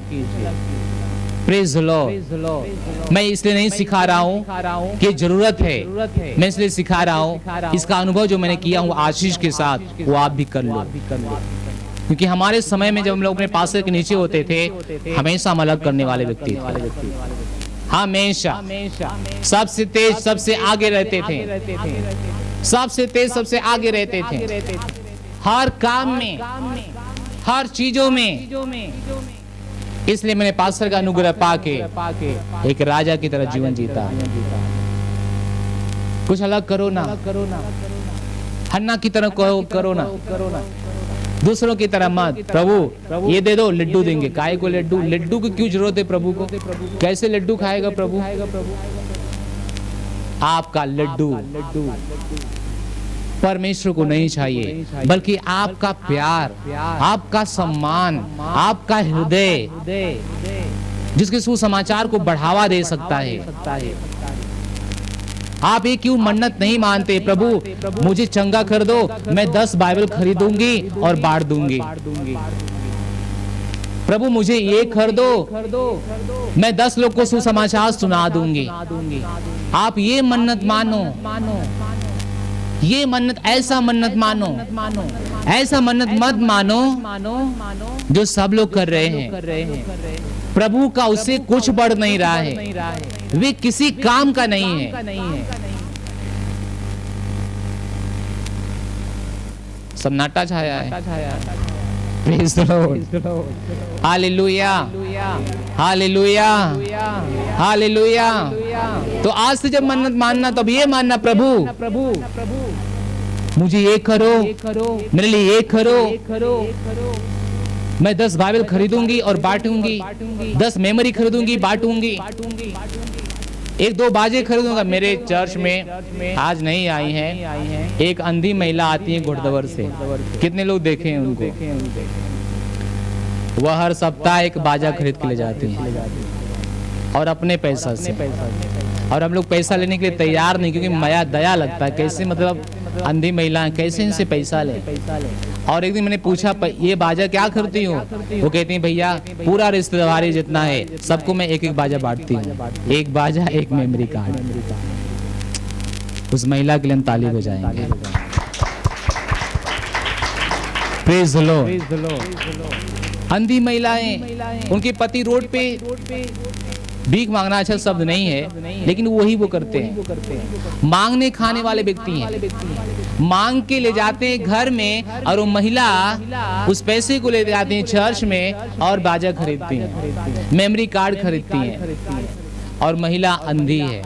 Praise the Lord. मैं इसलिए नहीं सिखा रहा हूँ कि जरूरत है, मैं इसलिए सिखा रहा हूँ, इसका अनुभव जो मैंने किया हूँ आशीष के साथ, वो आप भी कर लो। क्योंकि हमारे समय में जब हम लोग अपने पास्टर के नीचे होते थे, हमेशा हम अलग करने वाले व्यक्ति थे। हमेशा सबसे तेज, सबसे आगे रहते थे, सबसे तेज, सबसे आगे रहते थे, हर काम में, हर चीजों में। इसलिए मैंने पास्टर का अनुग्रह पाके एक राजा की तरह जीवन जीता। कुछ अलग करो ना, हन्ना की तरह करो ना, दूसरों की तरह मत। प्रभु ये दे दो, लड्डू देंगे। काय को लड्डू? लड्डू की क्यों जरूरत है प्रभु को? कैसे लड्डू खाएगा प्रभु? आपका लड्डू परमेश्वर को नहीं चाहिए, बल्कि आपका प्यार, आपका सम्मान, आपका हृदय, जिसके सुसमाचार को बढ़ावा दे सकता है। आप ये क्यों मन्नत नहीं मानते? प्रभु मुझे चंगा कर दो, मैं 10 बाइबल खरीदूंगी और बांट दूंगी। प्रभु मुझे ये कर दो, मैं 10 लोग को सुसमाचार सुना दूंगी। आप ये मन्नत मानो, ये मन्नत, ऐसा मन्नत मानो, ऐसा मन्नत मत मानो जो सब लोग कर रहे हैं। प्रभु का उससे कुछ बढ़ नहीं रहा है, वे किसी काम का नहीं है। सन्नाटा छाया है। Praise the Lord. Hallelujah, hallelujah, hallelujah. तो आज से जब मन्नत मानना, तब ये मानना, प्रभु मुझे ये करो, मेरे लिए ये करो। मैं 10 बाइबल खरीदूंगी और बांटूंगी, 10 मेमोरी खरीदूंगी, बांटूंगी, 1-2 बाजे खरीदूंगा। मेरे चर्च में आज नहीं आई हैं, एक अंधी महिला आती है गुड़दवर से। कितने लोग देखे हैं उनको? वह हर सप्ताह एक बाजा खरीद के ले जाती है, और अपने पैसा से। और हम लोग पैसा लेने के लिए तैयार नहीं, क्योंकि माया दया लगता है। कैसे, मतलब अंधी महिला कैसे इनसे पैसा ले? और एक दिन मैंने पूछा, ये बाजा क्या करती हो? वो कहती है, भैया पूरा रिश्तेदारी जितना है सबको मैं एक एक बाजा बांटती हूँ। एक बाजा, एक मेमोरी कार्ड। उस महिला के लिए हम ताली बजाएंगे। Praise the Lord. अंधी महिलाएं, उनके पति रोड पे, भीख मांगना अच्छा शब्द नहीं है, लेकिन वही वो करते हैं। मांगने खाने वाले व्यक्ति हैं, मांग के ले जाते हैं घर में, और वो महिला उस पैसे को ले जाती है चर्च में और बाजा खरीदती है, मेमोरी कार्ड खरीदती है। और महिला अंधी है,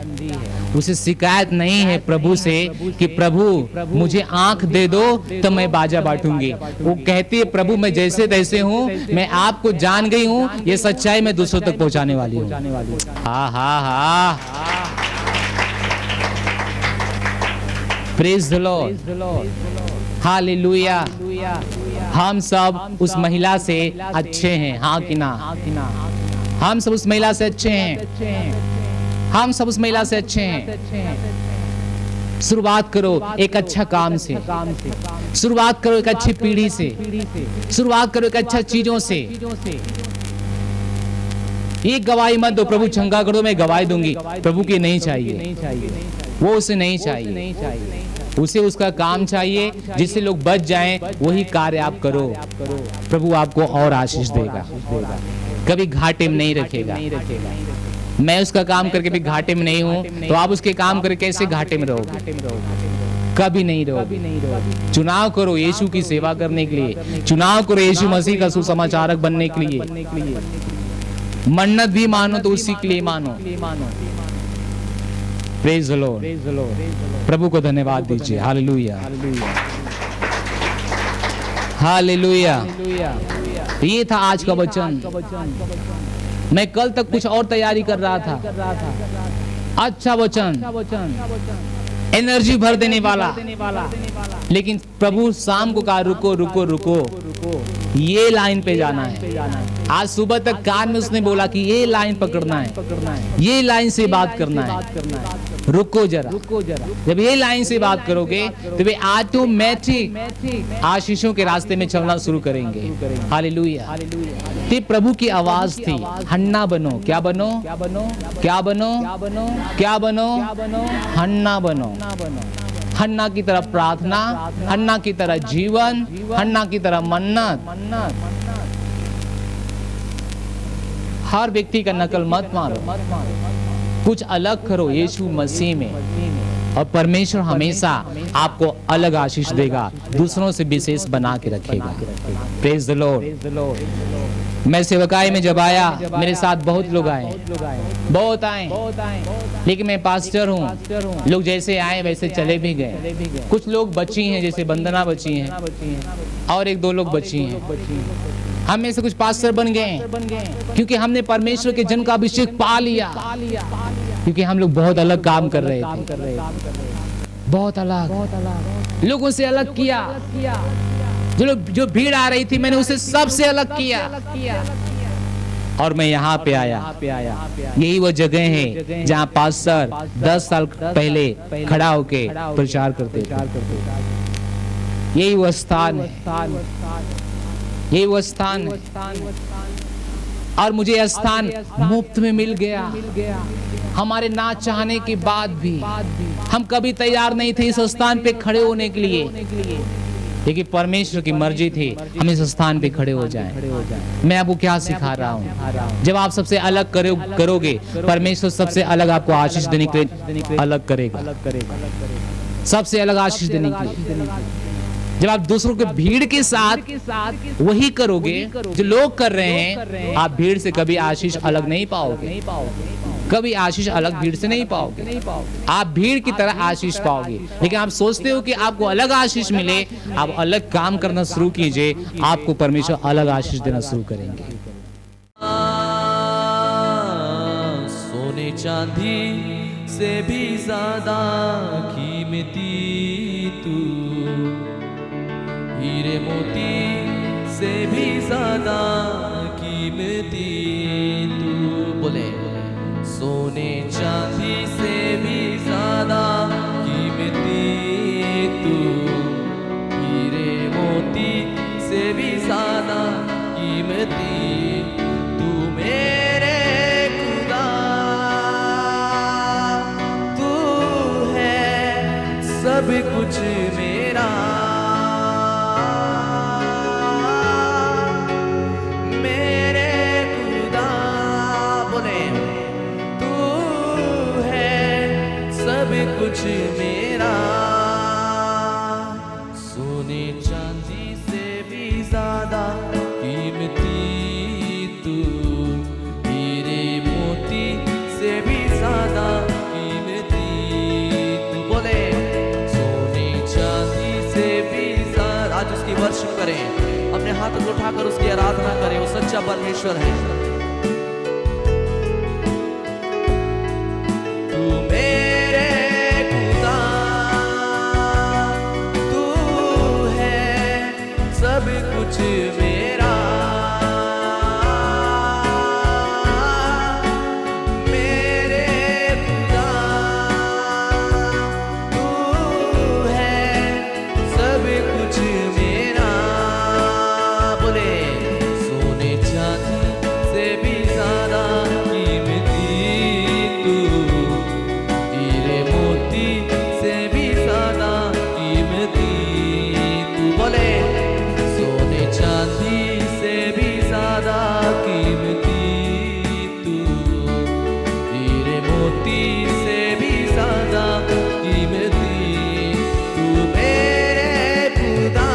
उसे शिकायत नहीं है प्रभु से कि प्रभु मुझे आंख दे दो तो मैं बाजा बांटूंगी। वो कहती है, प्रभु मैं जैसे तैसे हूँ, मैं आपको जान गई हूँ, ये सच्चाई मैं दूसरों तक पहुँचाने वाली हूँ। हाँ हाँ हाँ, प्रेज द लॉर्ड, हालेलुया। हम सब उस महिला से अच्छे हैं, हाँ कि ना? हम सब उस महिला से अच्छे हैं, हम सब उस महिला से अच्छे हैं। शुरुआत करो एक अच्छा काम से, शुरुआत करो एक अच्छी पीढ़ी से, शुरुआत करो एक अच्छा चीजों से। ये गवाही मत दो, प्रभु चंगा कर दो, मैं गवाही दूंगी। प्रभु की नहीं चाहिए, वो उसे नहीं चाहिए, उसे उसका काम चाहिए जिससे लोग बच जाएं। वही कार्य आप करो, प्रभु आपको और आशीष देगा, कभी घाटे में नहीं रखेगा। मैं उसका काम करके भी घाटे में नहीं हूँ, तो आप उसके काम करके कैसे घाटे में रहोगे? कभी नहीं रहोगे। चुनाव करो यीशु की सेवा करने के लिए, चुनाव करो यीशु मसीह का सुसमाचारक बनने के लिए। मन्नत भी मानो तो उसी के लिए मानो। Praise the Lord. प्रभु को धन्यवाद दीजिए। Hallelujah, hallelujah. ये था आज का वचन। मैं कल तक कुछ और तैयारी कर रहा था। अच्छा वचन, एनर्जी भर देने वाला, लेकिन प्रभु शाम को कहा रुको रुको रुको, ये लाइन पे जाना है। आज सुबह तक कान में उसने बोला कि ये लाइन पकड़ना है, ये लाइन से बात करना है। रुको जरा, जब ये लाइन से बात करोगे तो वे ऑटोमेटिक आशीषों के रास्ते में चलना शुरू करेंगे। हालेलुया। ये प्रभु की आवाज थी, हन्ना बनो। क्या बनो? क्या बनो? क्या बनो? हन्ना बनो। हन्ना की तरह प्रार्थना, हन्ना की तरह जीवन, हन्ना की तरह मन्नत। हर व्यक्ति का नकल मत मारो, कुछ अलग करो यीशु मसीह में, और परमेश्वर हमेशा आपको अलग आशीष देगा, दूसरों से विशेष बना के रखेगा। Praise the Lord. मैं सेवकाई में जब आया, मेरे साथ बहुत लोग आए, बहुत आए, लेकिन मैं पास्टर हूँ, लोग जैसे आए वैसे चले भी गए। कुछ लोग बची हैं, जैसे वंदना बची हैं, और एक दो लोग बची हैं। हम में से कुछ पास्टर बन गए क्योंकि हमने परमेश्वर के जन का अभिषेक पा लिया, क्योंकि हम लोग बहुत अलग काम कर रहे थे, बहुत अलग लोगों से अलग किया। जो भीड़ आ रही थी, मैंने उसे सबसे अलग किया, और मैं यहाँ पे आया। यही वो जगह है जहाँ पास्टर 10 साल पहले खड़ा होके प्रचार करते थे। यही वो स्थान है, यही वो स्थान है, और मुझे यह स्थान मुफ्त में मिल गया। हमारे ना चाहने के बाद भी हम कभी तैयार नहीं थे इस स्थान पे खड़े होने के लिए, लेकिन परमेश्वर की मर्जी थी हम इस स्थान पे खड़े हो जाएं। मैं आपको क्या सिखा रहा हूँ, जब आप सबसे अलग करोगे, परमेश्वर सबसे अलग आपको आशीष देने के लिए अलग करेगा, सबसे अलग आशीष देने के लिए। जब आप दूसरों के भीड़ के साथ वही करोगे जो लोग कर रहे हैं, आप भीड़ से कभी आशीष अलग नहीं पाओगे, कभी आशीष अलग भीड़ से नहीं पाओगे। आप भीड़ की तरह आशीष पाओगे, लेकिन आप सोचते हो कि आपको अलग आशीष मिले, आप अलग काम करना शुरू कीजिए, आपको परमेश्वर अलग आशीष देना शुरू करेंगे। सोने चांदी से भी ज्यादा कीमती तू, हीरे मोती से भी ज्यादा कीमती तू। बोले सोने चांदी से भी ज्यादा कीमती तू, हीरे मोती से भी ज्यादा कीमती तू। मेरे खुदा तू है सब कुछ मेरा, कुछ मेरा। सोने चांदी से भी ज्यादा कीमती तू, हीरे मोती से भी ज्यादा कीमती तू। बोले सोने चांदी से भी ज्यादा। आज उसकी वर्शिप करें, अपने हाथों को उठाकर उसकी आराधना करें, वो सच्चा परमेश्वर है। कुछ मेरा, मेरे खुदा तू है सब कुछ मेरा। बोले सोने चांदी से भी ज्यादा कीमती तू, हीरे मोती से भी ज्यादा कीमती तू। बोले चांदी से भी ज्यादा कीमती तू, हीरे मोती से भी ज्यादा कीमती तू। मेरे खुदा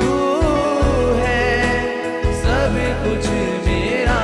तू है सब कुछ मेरा,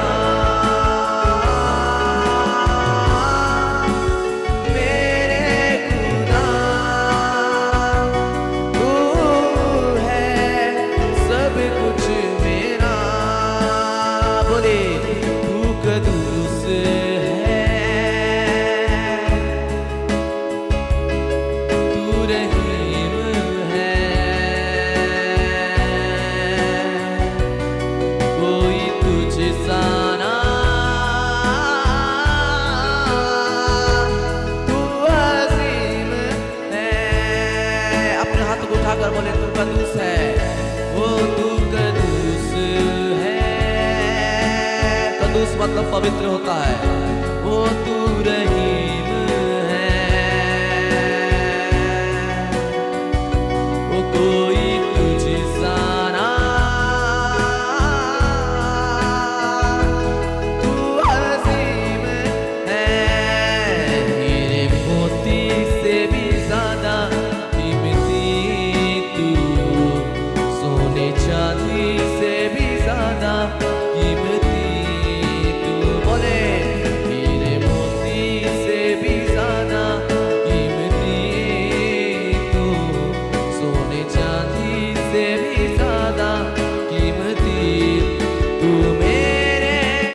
उठाकर बोले तू कदूस है, वो तू कदूस है। कदूस मतलब पवित्र होता है। वो तू रही